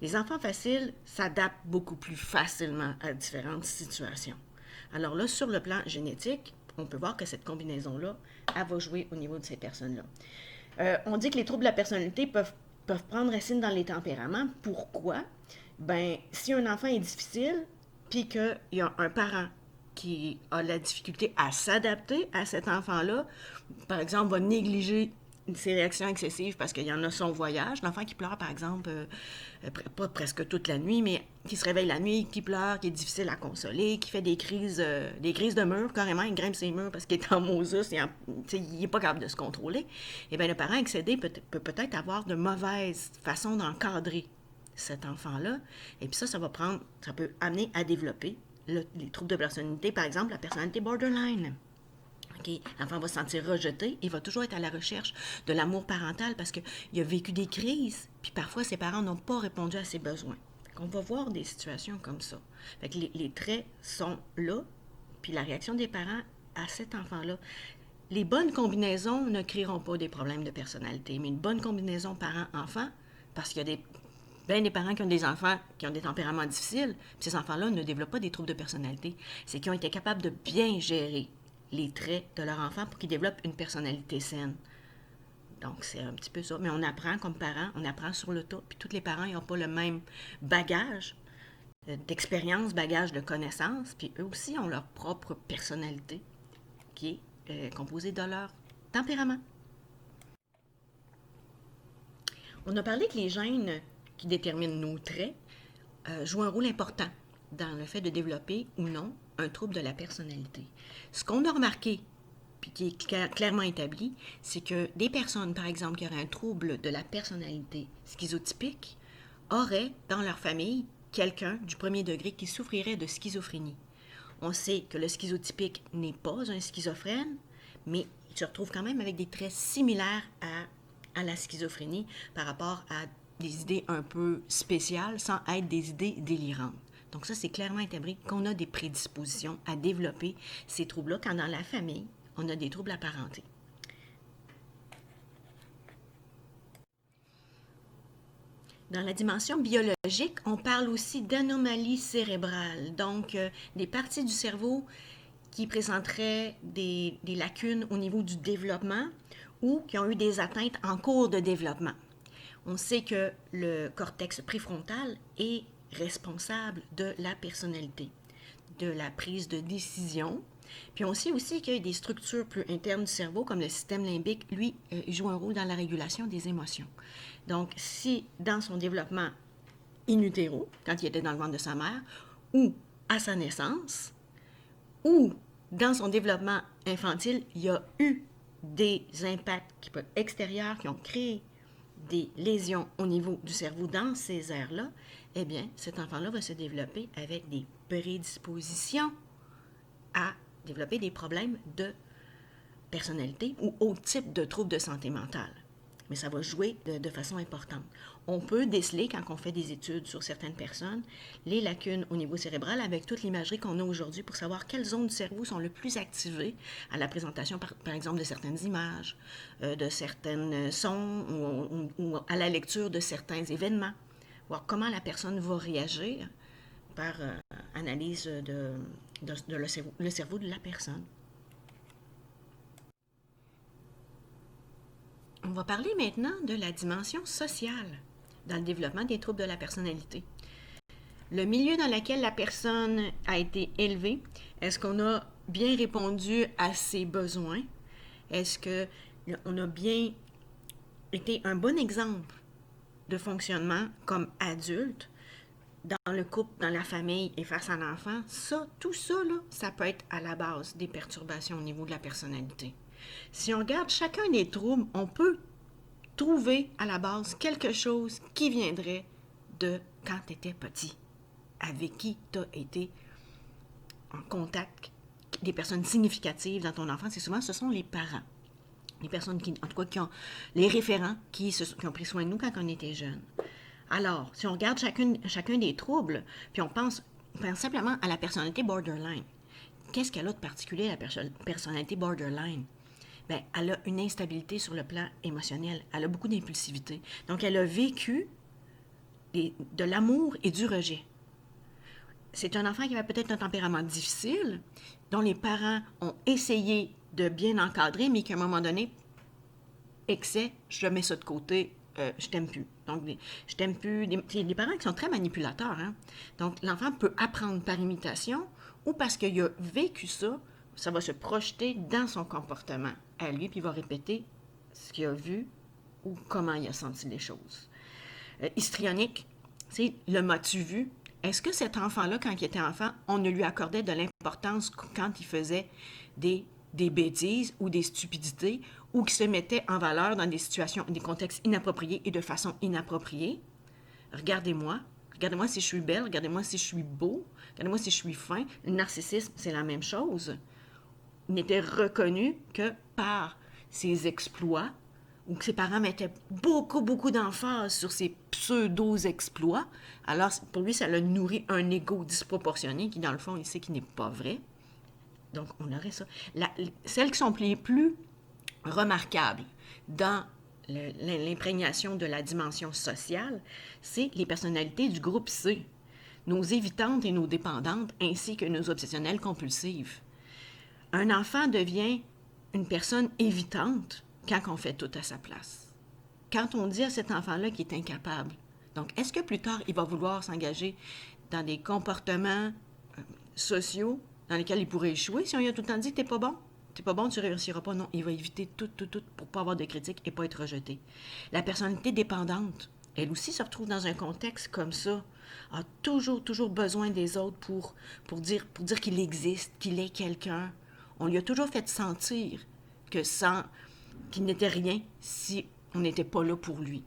Les enfants faciles s'adaptent beaucoup plus facilement à différentes situations. Alors là, sur le plan génétique, on peut voir que cette combinaison-là, elle va jouer au niveau de ces personnes-là. On dit que les troubles de la personnalité peuvent prendre racine dans les tempéraments. Pourquoi? Ben, si un enfant est difficile, puis qu'il y a un parent qui a la difficulté à s'adapter à cet enfant-là, par exemple, va négliger ses réactions excessives parce qu'il y en a son voyage. L'enfant qui pleure, par exemple, pas presque toute la nuit, mais qui se réveille la nuit, qui pleure, qui est difficile à consoler, qui fait des crises de murs, carrément, il grimpe ses murs parce qu'il est en Moses, il n'est pas capable de se contrôler. Et bien, le parent excédé peut peut-être avoir de mauvaises façons d'encadrer cet enfant-là. Et puis ça peut amener à développer les troubles de personnalité, par exemple, la personnalité borderline. Okay. L'enfant va se sentir rejeté, il va toujours être à la recherche de l'amour parental parce qu'il a vécu des crises, puis parfois ses parents n'ont pas répondu à ses besoins. On va voir des situations comme ça. Fait que les traits sont là, puis la réaction des parents à cet enfant-là. Les bonnes combinaisons ne créeront pas des problèmes de personnalité, mais une bonne combinaison parent-enfant, parce qu'il y a des parents qui ont des enfants qui ont des tempéraments difficiles, puis ces enfants-là ne développent pas des troubles de personnalité. C'est qu'ils ont été capables de bien gérer les traits de leur enfant pour qu'ils développent une personnalité saine. Donc, c'est un petit peu ça. Mais on apprend comme parents, on apprend sur le tas. Puis tous les parents, ils n'ont pas le même bagage d'expérience, bagage de connaissances. Puis eux aussi ont leur propre personnalité qui est composée de leur tempérament. On a parlé que les gènes qui déterminent nos traits jouent un rôle important dans le fait de développer ou non un trouble de la personnalité. Ce qu'on a remarqué, puis qui est clairement établi, c'est que des personnes, par exemple, qui auraient un trouble de la personnalité schizotypique, auraient dans leur famille quelqu'un du premier degré qui souffrirait de schizophrénie. On sait que le schizotypique n'est pas un schizophrène, mais il se retrouve quand même avec des traits similaires à la schizophrénie par rapport à des idées un peu spéciales sans être des idées délirantes. Donc ça, c'est clairement établi qu'on a des prédispositions à développer ces troubles-là quand dans la famille, on a des troubles apparentés. Dans la dimension biologique, on parle aussi d'anomalies cérébrales, donc des parties du cerveau qui présenteraient des lacunes au niveau du développement ou qui ont eu des atteintes en cours de développement. On sait que le cortex préfrontal est responsable de la personnalité, de la prise de décision. Puis on sait aussi qu'il y a des structures plus internes du cerveau, comme le système limbique, lui, joue un rôle dans la régulation des émotions. Donc, si dans son développement in utero, quand il était dans le ventre de sa mère, ou à sa naissance, ou dans son développement infantile, il y a eu des impacts extérieurs qui ont créé des lésions au niveau du cerveau dans ces aires-là, eh bien, cet enfant-là va se développer avec des prédispositions à développer des problèmes de personnalité ou autre type de troubles de santé mentale. Mais ça va jouer de façon importante. On peut déceler, quand on fait des études sur certaines personnes, les lacunes au niveau cérébral avec toute l'imagerie qu'on a aujourd'hui pour savoir quelles zones du cerveau sont le plus activées à la présentation, par exemple, de certaines images, de certains sons ou à la lecture de certains événements. Voir comment la personne va réagir par analyse de le cerveau de la personne. On va parler maintenant de la dimension sociale dans le développement des troubles de la personnalité. Le milieu dans lequel la personne a été élevée, est-ce qu'on a bien répondu à ses besoins? Est-ce qu'on a bien été un bon exemple de fonctionnement comme adulte dans le couple, dans la famille et face à l'enfant? Tout ça, ça peut être à la base des perturbations au niveau de la personnalité. Si on regarde chacun des troubles, on peut trouver à la base quelque chose qui viendrait de quand tu étais petit, avec qui tu as été en contact, des personnes significatives dans ton enfance, et souvent ce sont les parents, les personnes qui, en tout cas, qui ont les référents qui ont pris soin de nous quand on était jeunes. Alors, si on regarde chacun des troubles, puis on pense simplement à la personnalité borderline, qu'est-ce qu'elle a de particulier, la personnalité borderline? Bien, elle a une instabilité sur le plan émotionnel. Elle a beaucoup d'impulsivité. Donc, elle a vécu de l'amour et du rejet. C'est un enfant qui avait peut-être un tempérament difficile, dont les parents ont essayé de bien encadrer, mais qu'à un moment donné, excès, je mets ça de côté, je t'aime plus. Donc, je t'aime plus. C'est des parents qui sont très manipulateurs. Hein? Donc, l'enfant peut apprendre par imitation ou parce qu'il a vécu ça, ça va se projeter dans son comportement à lui, puis il va répéter ce qu'il a vu ou comment il a senti les choses. Histrionique, c'est le m'as-tu vu? Est-ce que cet enfant-là, quand il était enfant, on ne lui accordait de l'importance quand il faisait des bêtises ou des stupidités ou qu'il se mettait en valeur dans des situations, des contextes inappropriés et de façon inappropriée? Regardez-moi si je suis belle, regardez-moi si je suis beau, regardez-moi si je suis fin. Le narcissisme, c'est la même chose. Il n'était reconnu que par ses exploits, ou que ses parents mettaient beaucoup d'emphase sur ses pseudo-exploits. Alors, pour lui, ça a nourri un ego disproportionné qui, dans le fond, il sait qu'il n'est pas vrai. Donc, on aurait ça. Celles qui sont les plus remarquables dans l'imprégnation de la dimension sociale, c'est les personnalités du groupe C, nos évitantes et nos dépendantes, ainsi que nos obsessionnelles compulsives. Un enfant devient une personne évitante quand on fait tout à sa place. Quand on dit à cet enfant-là qu'il est incapable, donc est-ce que plus tard, il va vouloir s'engager dans des comportements sociaux dans lesquels il pourrait échouer si on lui a tout le temps dit que t'es pas bon? T'es pas bon, tu réussiras pas. Non, il va éviter tout pour pas avoir de critiques et pas être rejeté. La personnalité dépendante, elle aussi se retrouve dans un contexte comme ça, a toujours besoin des autres pour dire qu'il existe, qu'il est quelqu'un. On lui a toujours fait sentir que qu'il n'était rien si on n'était pas là pour lui.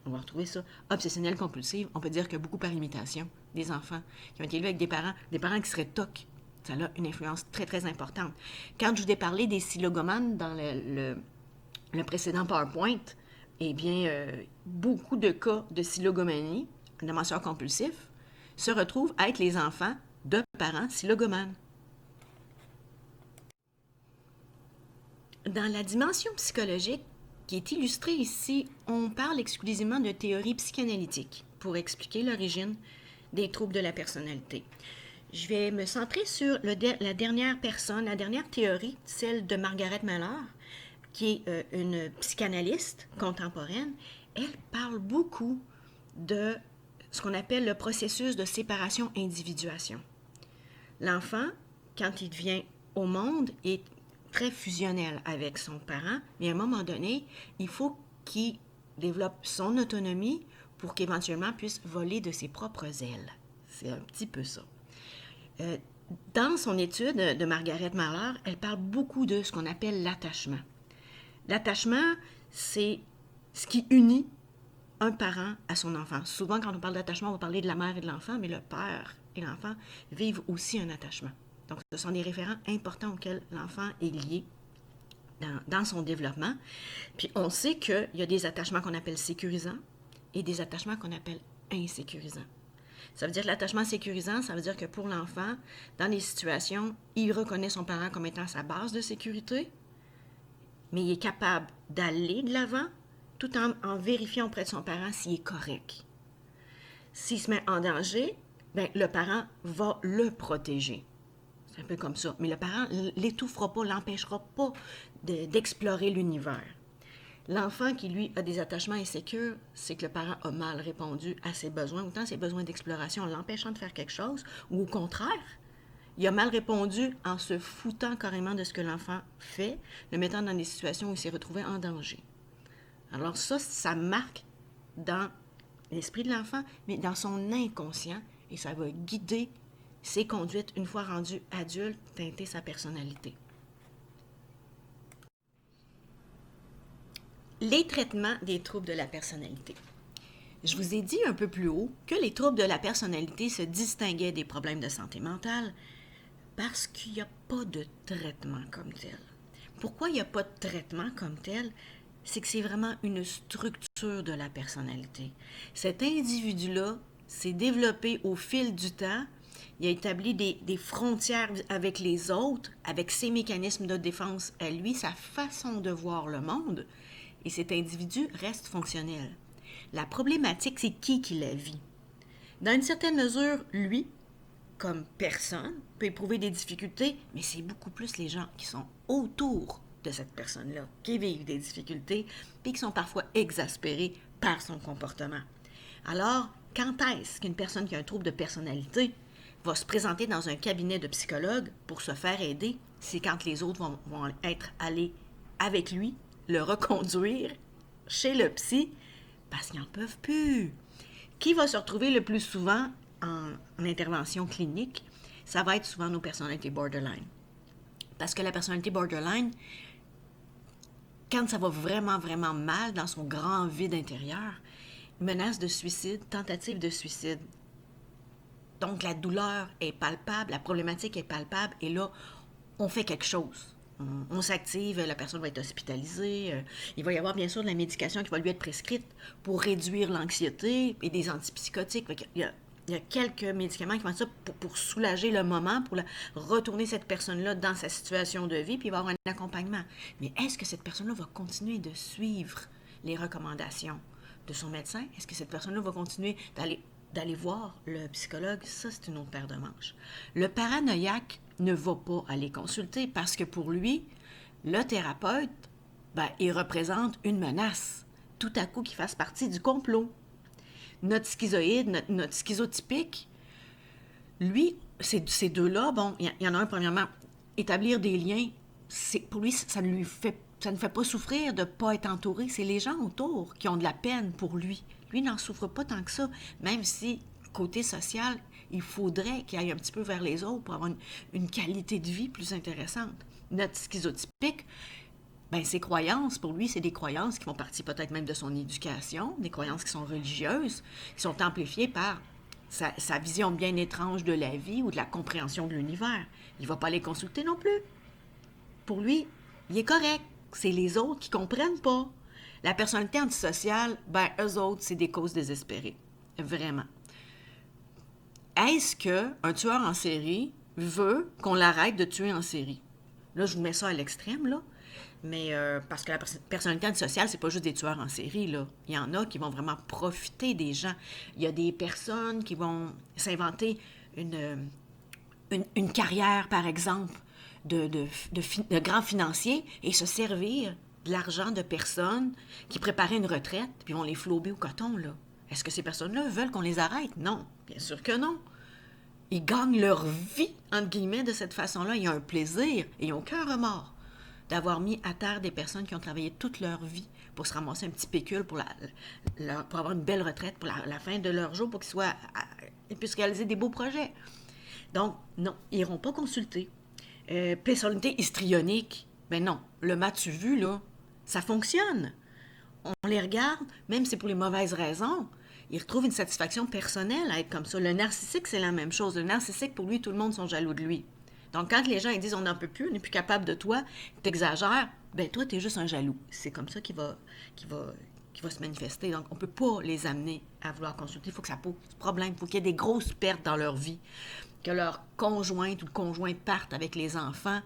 On va retrouver ça. Obsessionnelle compulsive, on peut dire que beaucoup par imitation des enfants qui ont été élevés avec des parents qui seraient tocs. Ça a une influence très importante. Quand je vous ai parlé des silogomanes dans le précédent PowerPoint, eh bien, beaucoup de cas de silogomanie, de mensonge compulsif, se retrouvent à être les enfants de parents silogomanes. Dans la dimension psychologique qui est illustrée ici, on parle exclusivement de théorie psychanalytique pour expliquer l'origine des troubles de la personnalité. Je vais me centrer sur la dernière personne, la dernière théorie, celle de Margaret Meller, qui est une psychanalyste contemporaine. Elle parle beaucoup de ce qu'on appelle le processus de séparation-individuation. L'enfant, quand il vient au monde, est très fusionnel avec son parent, mais à un moment donné, il faut qu'il développe son autonomie pour qu'éventuellement puisse voler de ses propres ailes. C'est un petit peu ça. Dans son étude de Margaret Meller, elle parle beaucoup de ce qu'on appelle l'attachement. L'attachement, c'est ce qui unit un parent à son enfant. Souvent, quand on parle d'attachement, on va parler de la mère et de l'enfant, mais le père et l'enfant vivent aussi un attachement. Donc, ce sont des référents importants auxquels l'enfant est lié dans son développement. Puis, on sait qu'il y a des attachements qu'on appelle sécurisants et des attachements qu'on appelle insécurisants. Ça veut dire que l'attachement sécurisant, ça veut dire que pour l'enfant, dans les situations, il reconnaît son parent comme étant sa base de sécurité, mais il est capable d'aller de l'avant tout en vérifiant auprès de son parent s'il est correct. S'il se met en danger, bien, le parent va le protéger. C'est un peu comme ça. Mais le parent ne l'étouffera pas, l'empêchera pas d'explorer l'univers. L'enfant qui, lui, a des attachements insécures, c'est que le parent a mal répondu à ses besoins, autant ses besoins d'exploration en l'empêchant de faire quelque chose, ou au contraire, il a mal répondu en se foutant carrément de ce que l'enfant fait, le mettant dans des situations où il s'est retrouvé en danger. Alors ça marque dans l'esprit de l'enfant, mais dans son inconscient, et ça va guider ses conduites une fois rendu adulte, teinter sa personnalité. Les traitements des troubles de la personnalité. Je vous ai dit un peu plus haut que les troubles de la personnalité se distinguaient des problèmes de santé mentale parce qu'il n'y a pas de traitement comme tel. Pourquoi il n'y a pas de traitement comme tel? C'est que c'est vraiment une structure de la personnalité. Cet individu-là s'est développé au fil du temps. Il a établi des frontières avec les autres, avec ses mécanismes de défense à lui, sa façon de voir le monde. Et cet individu reste fonctionnel. La problématique, c'est qui la vit. Dans une certaine mesure, lui, comme personne, peut éprouver des difficultés, mais c'est beaucoup plus les gens qui sont autour de cette personne-là qui vivent des difficultés et qui sont parfois exaspérés par son comportement. Alors, quand est-ce qu'une personne qui a un trouble de personnalité va se présenter dans un cabinet de psychologue pour se faire aider? C'est quand les autres vont être allés avec lui, le reconduire chez le psy parce qu'ils n'en peuvent plus. Qui va se retrouver le plus souvent en intervention clinique? Ça va être souvent nos personnalités borderline. Parce que la personnalité borderline, quand ça va vraiment mal dans son grand vide intérieur, menace de suicide, tentative de suicide. Donc la douleur est palpable, la problématique est palpable et là, on fait quelque chose. On s'active, la personne va être hospitalisée. Il va y avoir bien sûr de la médication qui va lui être prescrite pour réduire l'anxiété et des antipsychotiques. Il y a quelques médicaments qui vont être ça pour soulager le moment, pour retourner cette personne-là dans sa situation de vie, puis il va y avoir un accompagnement. Mais est-ce que cette personne-là va continuer de suivre les recommandations de son médecin? Est-ce que cette personne-là va continuer d'aller d'aller voir le psychologue, ça, c'est une autre paire de manches. Le paranoïaque ne va pas aller consulter parce que pour lui, le thérapeute, il représente une menace. Tout à coup, qu'il fasse partie du complot. Notre schizoïde, notre schizotypique, lui, ces deux-là, il y en a un, premièrement, établir des liens, pour lui, ça ne fait pas souffrir de ne pas être entouré. C'est les gens autour qui ont de la peine pour lui. Lui n'en souffre pas tant que ça, même si, côté social, il faudrait qu'il aille un petit peu vers les autres pour avoir une qualité de vie plus intéressante. Notre schizotypique, ses croyances, pour lui, c'est des croyances qui font partie peut-être même de son éducation, des croyances qui sont religieuses, qui sont amplifiées par sa vision bien étrange de la vie ou de la compréhension de l'univers. Il ne va pas les consulter non plus. Pour lui, il est correct. C'est les autres qui ne comprennent pas. La personnalité antisociale, eux autres, c'est des causes désespérées. Vraiment. Est-ce qu'un tueur en série veut qu'on l'arrête de tuer en série? Là, je vous mets ça à l'extrême, là. Mais parce que la personnalité antisociale, c'est pas juste des tueurs en série, là. Il y en a qui vont vraiment profiter des gens. Il y a des personnes qui vont s'inventer une carrière, par exemple, de grands financiers et se servir de l'argent de personnes qui préparaient une retraite puis vont les flouber au coton, là. Est-ce que ces personnes-là veulent qu'on les arrête? Non, bien sûr que non. Ils gagnent leur vie, entre guillemets, de cette façon-là. Ils ont un plaisir et ils n'ont aucun remords d'avoir mis à terre des personnes qui ont travaillé toute leur vie pour se ramasser un petit pécule pour avoir une belle retraite pour la fin de leur jour, pour qu'ils puissent réaliser des beaux projets. Donc, non, ils n'iront pas consulter. Personnalité histrionique, non, le m'as-tu vu, là, ça fonctionne. On les regarde, même si c'est pour les mauvaises raisons, ils retrouvent une satisfaction personnelle à être comme ça. Le narcissique, c'est la même chose. Le narcissique, pour lui, tout le monde sont jaloux de lui. Donc, quand les gens ils disent « on n'en peut plus, on n'est plus capable de toi », t'exagères, toi, t'es juste un jaloux. C'est comme ça qu'il va se manifester. Donc, on ne peut pas les amener à vouloir consulter. Il faut que ça pose problème. Il faut qu'il y ait des grosses pertes dans leur vie. Que leur conjointe ou le conjoint parte avec les enfants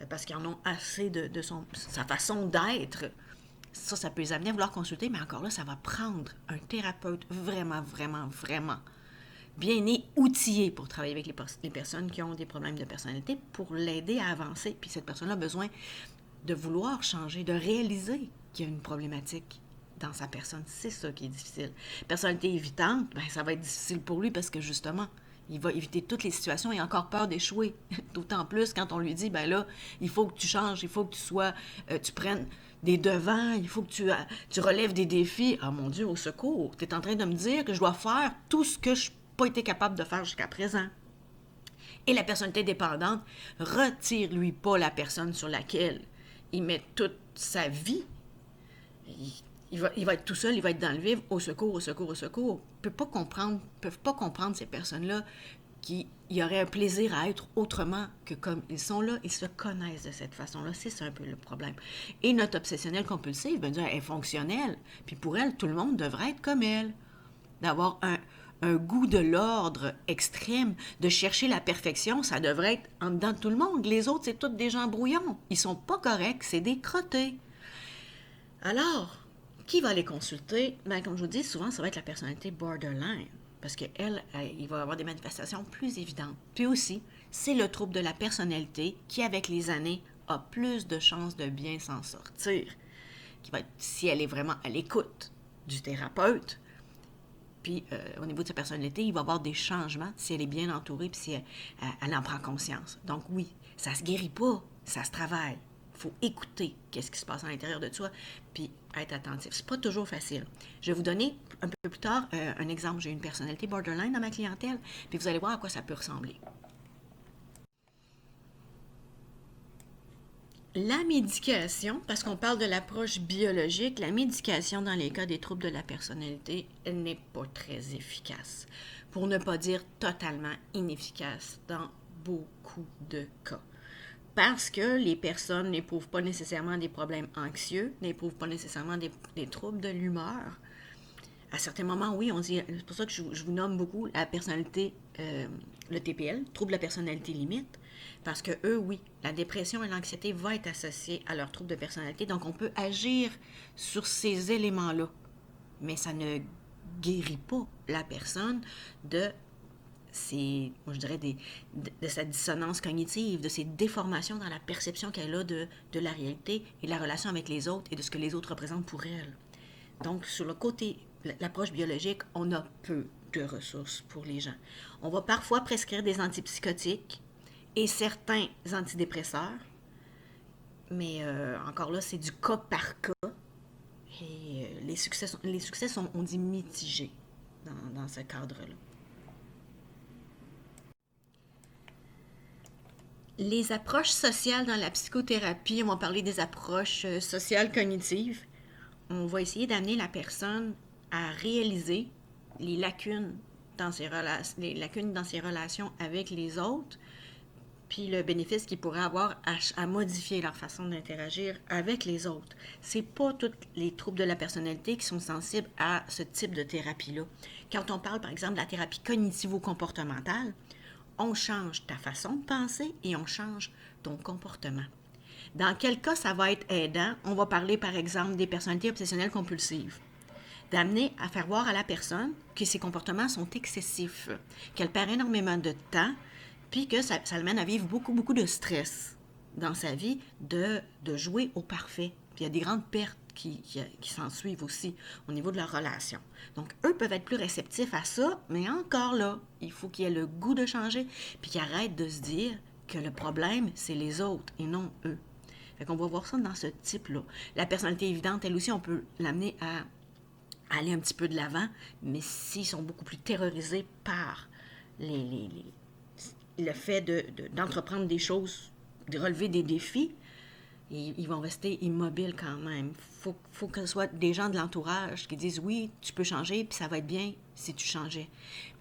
parce qu'ils en ont assez de sa façon d'être. Ça peut les amener à vouloir consulter, mais encore là, ça va prendre un thérapeute vraiment, vraiment, vraiment bien outillé pour travailler avec les personnes qui ont des problèmes de personnalité pour l'aider à avancer. Puis cette personne-là a besoin de vouloir changer, de réaliser qu'il y a une problématique dans sa personne. C'est ça qui est difficile. Personnalité évitante, ça va être difficile pour lui parce que justement, il va éviter toutes les situations et a encore peur d'échouer. D'autant plus quand on lui dit, là, il faut que tu changes, il faut que tu prennes des devants, il faut que tu relèves des défis. Ah mon Dieu, au secours, tu es en train de me dire que je dois faire tout ce que je n'ai pas été capable de faire jusqu'à présent. Et la personnalité dépendante, retire-lui pas la personne sur laquelle il met toute sa vie. Il va être tout seul, il va être dans le vide, au secours, au secours, au secours. Ils ne peuvent pas comprendre ces personnes-là qui y auraient un plaisir à être autrement que comme ils sont là. Ils se connaissent de cette façon-là. C'est ça un peu le problème. Et notre obsessionnelle compulsive, elle est fonctionnelle. Puis pour elle, tout le monde devrait être comme elle. D'avoir un goût de l'ordre extrême, de chercher la perfection, ça devrait être en dedans de tout le monde. Les autres, c'est tous des gens brouillons. Ils sont pas corrects, c'est des crottés. Alors, qui va les consulter? Comme je vous dis, souvent, ça va être la personnalité borderline. Parce qu'elle, il va avoir des manifestations plus évidentes. Puis aussi, c'est le trouble de la personnalité qui, avec les années, a plus de chances de bien s'en sortir. Qui va être, si elle est vraiment à l'écoute du thérapeute, puis au niveau de sa personnalité, il va y avoir des changements si elle est bien entourée, puis si elle en prend conscience. Donc oui, ça ne se guérit pas, ça se travaille. Il faut écouter qu'est-ce qui se passe à l'intérieur de soi, puis être attentif. C'est pas toujours facile. Je vais vous donner un peu plus tard un exemple. J'ai une personnalité borderline dans ma clientèle, puis vous allez voir à quoi ça peut ressembler. La médication, parce qu'on parle de l'approche biologique, la médication dans les cas des troubles de la personnalité, elle n'est pas très efficace, pour ne pas dire totalement inefficace dans beaucoup de cas. Parce que les personnes n'éprouvent pas nécessairement des problèmes anxieux, n'éprouvent pas nécessairement des troubles de l'humeur. À certains moments, oui, on dit, c'est pour ça que je vous nomme beaucoup la personnalité, le TPL, trouble de la personnalité limite, parce que eux, oui, la dépression et l'anxiété vont être associées à leur trouble de personnalité, donc on peut agir sur ces éléments-là, mais ça ne guérit pas la personne de moi je dirais, de sa dissonance cognitive, de ses déformations dans la perception qu'elle a de la réalité et de la relation avec les autres et de ce que les autres représentent pour elle. Donc, sur le côté, l'approche biologique, on a peu de ressources pour les gens. On va parfois prescrire des antipsychotiques et certains antidépresseurs, mais encore là, c'est du cas par cas. Et les succès sont, on dit, mitigés dans ce cadre-là. Les approches sociales dans la psychothérapie, on va parler des approches sociales cognitives. On va essayer d'amener la personne à réaliser les lacunes dans ses relations avec les autres, puis le bénéfice qu'ils pourraient avoir à modifier leur façon d'interagir avec les autres. C'est pas tous les troubles de la personnalité qui sont sensibles à ce type de thérapie-là. Quand on parle, par exemple, de la thérapie cognitivo-comportementale, on change ta façon de penser et on change ton comportement. Dans quel cas ça va être aidant? On va parler, par exemple, des personnalités obsessionnelles compulsives. D'amener à faire voir à la personne que ses comportements sont excessifs, qu'elle perd énormément de temps, puis que ça l'amène à vivre beaucoup de stress dans sa vie de jouer au parfait. Puis il y a des grandes pertes qui s'en suivent aussi au niveau de leur relation. Donc, eux peuvent être plus réceptifs à ça, mais encore là, il faut qu'ils aient le goût de changer, puis qu'ils arrêtent de se dire que le problème, c'est les autres et non eux. Fait qu'on va voir ça dans ce type-là. La personnalité évidente, elle aussi, on peut l'amener à aller un petit peu de l'avant, mais s'ils sont beaucoup plus terrorisés par le fait d'entreprendre des choses, de relever des défis, ils vont rester immobiles quand même. Faut que ce soit des gens de l'entourage qui disent oui, tu peux changer, puis ça va être bien si tu changeais.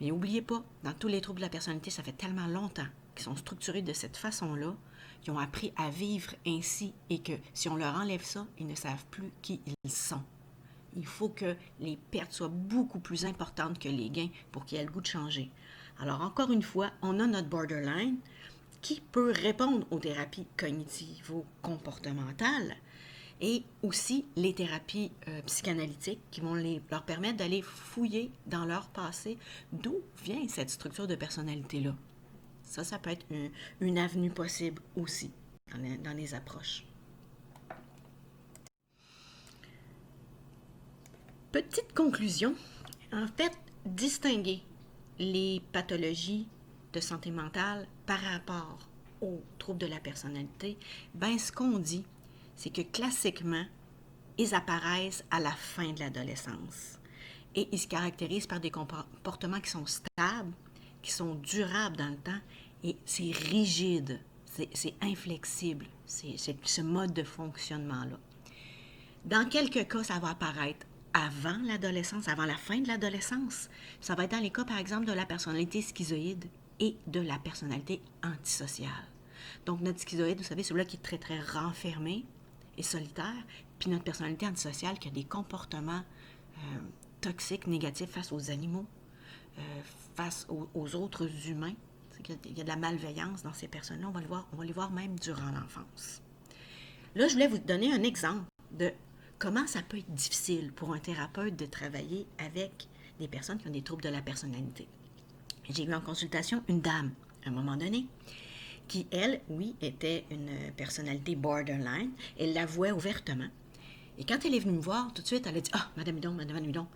Mais n'oubliez pas, dans tous les troubles de la personnalité, ça fait tellement longtemps qu'ils sont structurés de cette façon-là, qu'ils ont appris à vivre ainsi et que si on leur enlève ça, ils ne savent plus qui ils sont. Il faut que les pertes soient beaucoup plus importantes que les gains pour qu'ils aient le goût de changer. Alors encore une fois, on a notre borderline qui peut répondre aux thérapies cognitivo-comportementales et aussi les thérapies psychanalytiques qui vont leur permettre d'aller fouiller dans leur passé d'où vient cette structure de personnalité-là. Ça peut être une avenue possible aussi dans les approches. Petite conclusion, en fait, distinguer les pathologies de santé mentale par rapport aux troubles de la personnalité, ce qu'on dit, c'est que classiquement, ils apparaissent à la fin de l'adolescence. Et ils se caractérisent par des comportements qui sont stables, qui sont durables dans le temps, et c'est rigide, c'est inflexible, c'est ce mode de fonctionnement-là. Dans quelques cas, ça va apparaître avant l'adolescence, avant la fin de l'adolescence. Ça va être dans les cas, par exemple, de la personnalité schizoïde et de la personnalité antisociale. Donc, notre schizoïde, vous savez, c'est celui-là qui est très, très renfermé et solitaire, puis notre personnalité antisociale qui a des comportements toxiques, négatifs face aux animaux, face aux autres humains. Il y a de la malveillance dans ces personnes-là. On va les voir même durant l'enfance. Là, je voulais vous donner un exemple de comment ça peut être difficile pour un thérapeute de travailler avec des personnes qui ont des troubles de la personnalité. J'ai eu en consultation une dame, à un moment donné, qui, elle, oui, était une personnalité borderline. Elle l'avouait ouvertement. Et quand elle est venue me voir, tout de suite, elle a dit « Ah, Madame Hudon,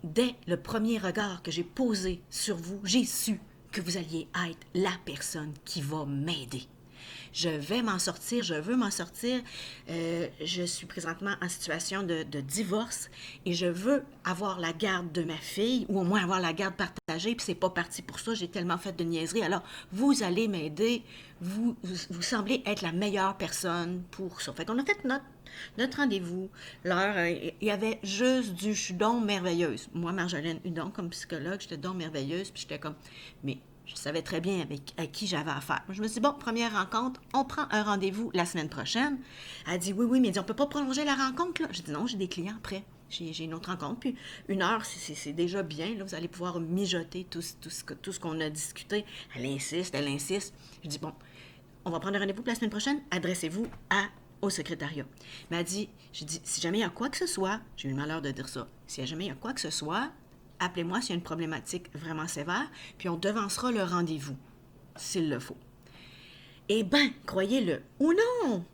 dès le premier regard que j'ai posé sur vous, j'ai su que vous alliez être la personne qui va m'aider. Je vais m'en sortir, je veux m'en sortir. Je suis présentement en situation de divorce et je veux avoir la garde de ma fille ou au moins avoir la garde partagée. Puis c'est pas parti pour ça, j'ai tellement fait de niaiseries. Alors, vous allez m'aider. Vous semblez être la meilleure personne pour ça. Fait qu'on a fait notre rendez-vous. L'heure, il y avait juste je suis donc merveilleuse. Moi, Marjolaine Hudon, comme psychologue, j'étais donc merveilleuse. Puis j'étais comme, mais je savais très bien à qui j'avais affaire. Je me suis dit, bon, première rencontre, on prend un rendez-vous la semaine prochaine. Elle a dit, oui, mais elle dit, on peut pas prolonger la rencontre, là. J'ai dit, non, j'ai des clients après. J'ai une autre rencontre. Puis 1 heure, c'est déjà bien. Là, vous allez pouvoir mijoter tout ce qu'on a discuté. Elle insiste. Je dis, bon, on va prendre un rendez-vous pour la semaine prochaine. Adressez-vous au secrétariat. Mais elle dit, j'ai dit, si jamais il y a quoi que ce soit, j'ai eu le malheur de dire ça, si jamais il y a quoi que ce soit, appelez-moi s'il y a une problématique vraiment sévère, puis on devancera le rendez-vous, s'il le faut. Eh bien, croyez-le ou non,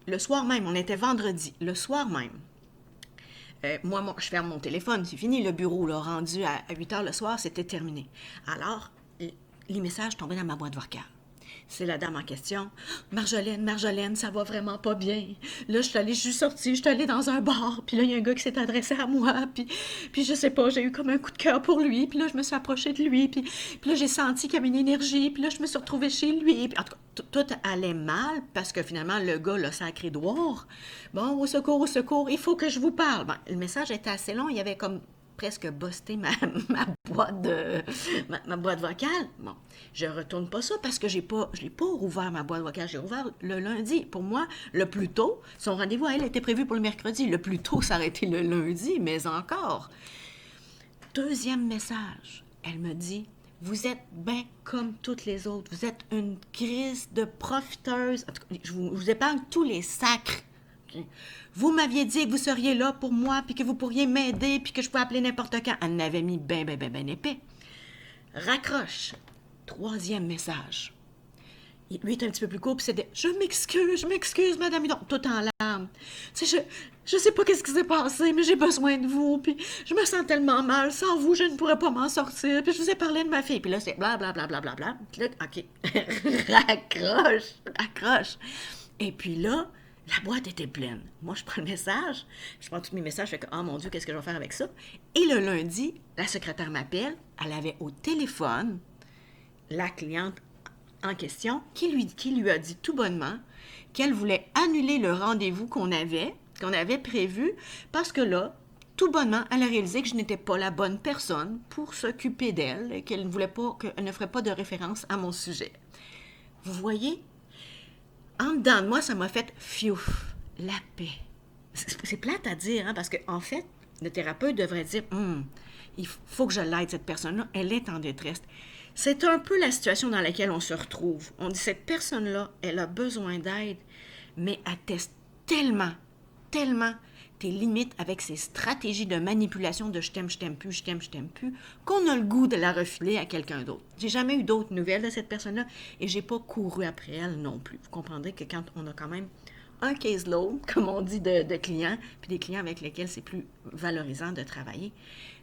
le soir même, on était vendredi, le soir même, moi, je ferme mon téléphone, c'est fini, le bureau, là, rendu à 8 heures le soir, c'était terminé. Alors, les messages tombaient dans ma boîte vocale. C'est la dame en question. Marjolaine, ça va vraiment pas bien. Là, je suis sortie, je suis allée dans un bar, puis là, il y a un gars qui s'est adressé à moi, puis je sais pas, j'ai eu comme un coup de cœur pour lui, puis là, je me suis approchée de lui, puis là, j'ai senti qu'il y avait une énergie, puis là, je me suis retrouvée chez lui, puis en tout cas, tout allait mal, parce que finalement, le gars l'a sacré dehors. Bon, au secours, il faut que je vous parle. Bon, le message était assez long, il y avait comme presque busté ma boîte vocale. Bon, je retourne pas ça parce que je l'ai pas rouvert ma boîte vocale. J'ai rouvert le lundi. Pour moi, le plus tôt, son rendez-vous à elle était prévu pour le mercredi. Le plus tôt, ça aurait été le lundi, mais encore. Deuxième message, elle me dit, vous êtes bien comme toutes les autres. Vous êtes une crise de profiteuse. En tout cas, je vous épargne tous les sacres. Okay. Vous m'aviez dit que vous seriez là pour moi, puis que vous pourriez m'aider, puis que je pouvais appeler n'importe quand. Elle m'avait mis ben épais. Raccroche. Troisième message. Lui est un petit peu plus court, puis c'était « Je m'excuse, madame. » Tout en larmes. Tu sais, je sais pas qu'est-ce qui s'est passé, mais j'ai besoin de vous, puis je me sens tellement mal. Sans vous, je ne pourrais pas m'en sortir. Puis je vous ai parlé de ma fille. Puis là, c'est blablabla. Puis là, OK. Raccroche. Et puis là, la boîte était pleine. Moi, je prends le message, je prends tous mes messages, je fais que, oh mon Dieu, qu'est-ce que je vais faire avec ça? Et le lundi, la secrétaire m'appelle, elle avait au téléphone la cliente en question qui lui a dit tout bonnement qu'elle voulait annuler le rendez-vous qu'on avait prévu parce que là, tout bonnement, elle a réalisé que je n'étais pas la bonne personne pour s'occuper d'elle et qu'elle ne ferait pas de référence à mon sujet. Vous voyez? En dedans de moi, ça m'a fait fiouf, la paix. C'est plate à dire, hein, parce qu'en fait, le thérapeute devrait dire il faut que je l'aide, cette personne-là, elle est en détresse. C'est un peu la situation dans laquelle on se retrouve. On dit cette personne-là, elle a besoin d'aide, mais elle teste tellement tes limites avec ses stratégies de manipulation de je t'aime plus, qu'on a le goût de la refiler à quelqu'un d'autre. J'ai jamais eu d'autres nouvelles de cette personne-là et j'ai pas couru après elle non plus. Vous comprendrez que quand on a quand même un caseload, comme on dit, de clients, puis des clients avec lesquels c'est plus valorisant de travailler.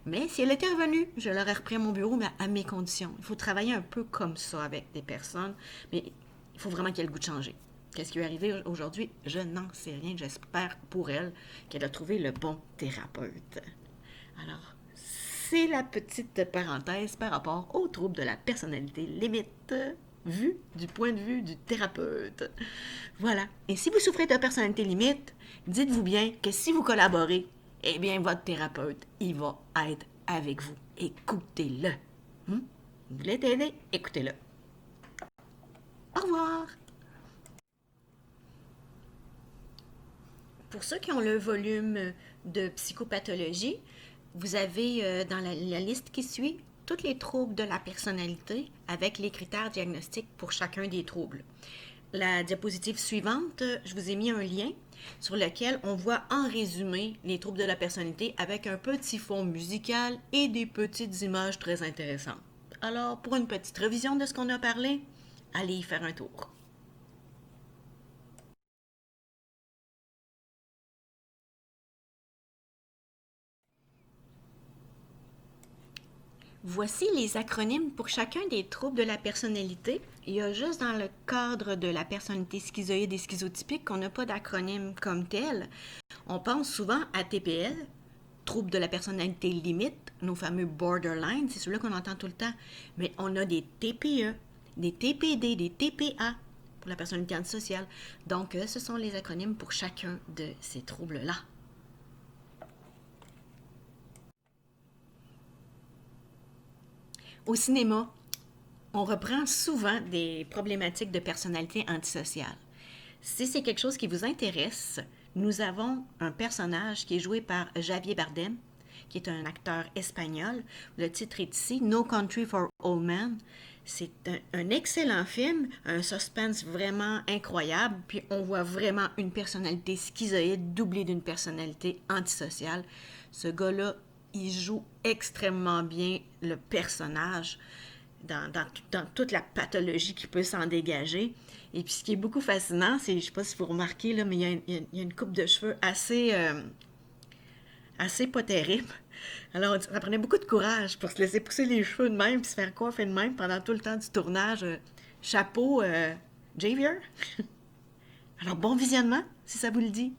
Mais si elle était revenue, je l'aurais repris à mon bureau, mais à mes conditions. Il faut travailler un peu comme ça avec des personnes, mais il faut vraiment qu'il y ait le goût de changer. Qu'est-ce qui est arrivé aujourd'hui? Je n'en sais rien. J'espère pour elle qu'elle a trouvé le bon thérapeute. Alors, c'est la petite parenthèse par rapport aux troubles de la personnalité limite, vu du point de vue du thérapeute. Voilà. Et si vous souffrez de personnalité limite, dites-vous bien que si vous collaborez, eh bien, votre thérapeute, il va être avec vous. Écoutez-le. Vous voulez t'aider? Écoutez-le. Au revoir. Pour ceux qui ont le volume de psychopathologie, vous avez dans la liste qui suit tous les troubles de la personnalité avec les critères diagnostiques pour chacun des troubles. La diapositive suivante, je vous ai mis un lien sur lequel on voit en résumé les troubles de la personnalité avec un petit fond musical et des petites images très intéressantes. Alors, pour une petite révision de ce qu'on a parlé, allez y faire un tour. Voici les acronymes pour chacun des troubles de la personnalité. Il y a juste dans le cadre de la personnalité schizoïde et schizotypique qu'on n'a pas d'acronyme comme tel. On pense souvent à TPL, troubles de la personnalité limite, nos fameux borderline, c'est ceux-là qu'on entend tout le temps. Mais on a des TPE, des TPD, des TPA pour la personnalité antisociale. Donc, ce sont les acronymes pour chacun de ces troubles-là. Au cinéma, on reprend souvent des problématiques de personnalité antisociale. Si c'est quelque chose qui vous intéresse, nous avons un personnage qui est joué par Javier Bardem, qui est un acteur espagnol. Le titre est ici, No Country for Old Men. C'est un excellent film, un suspense vraiment incroyable, puis on voit vraiment une personnalité schizoïde doublée d'une personnalité antisociale. Ce gars-là il joue extrêmement bien le personnage dans toute la pathologie qui peut s'en dégager. Et puis ce qui est beaucoup fascinant, c'est, je ne sais pas si vous remarquez, là, mais il y a une coupe de cheveux assez pas terrible. Alors, ça prenait beaucoup de courage pour se laisser pousser les cheveux de même puis se faire coiffer de même pendant tout le temps du tournage. Chapeau, Javier. Alors, bon visionnement, si ça vous le dit.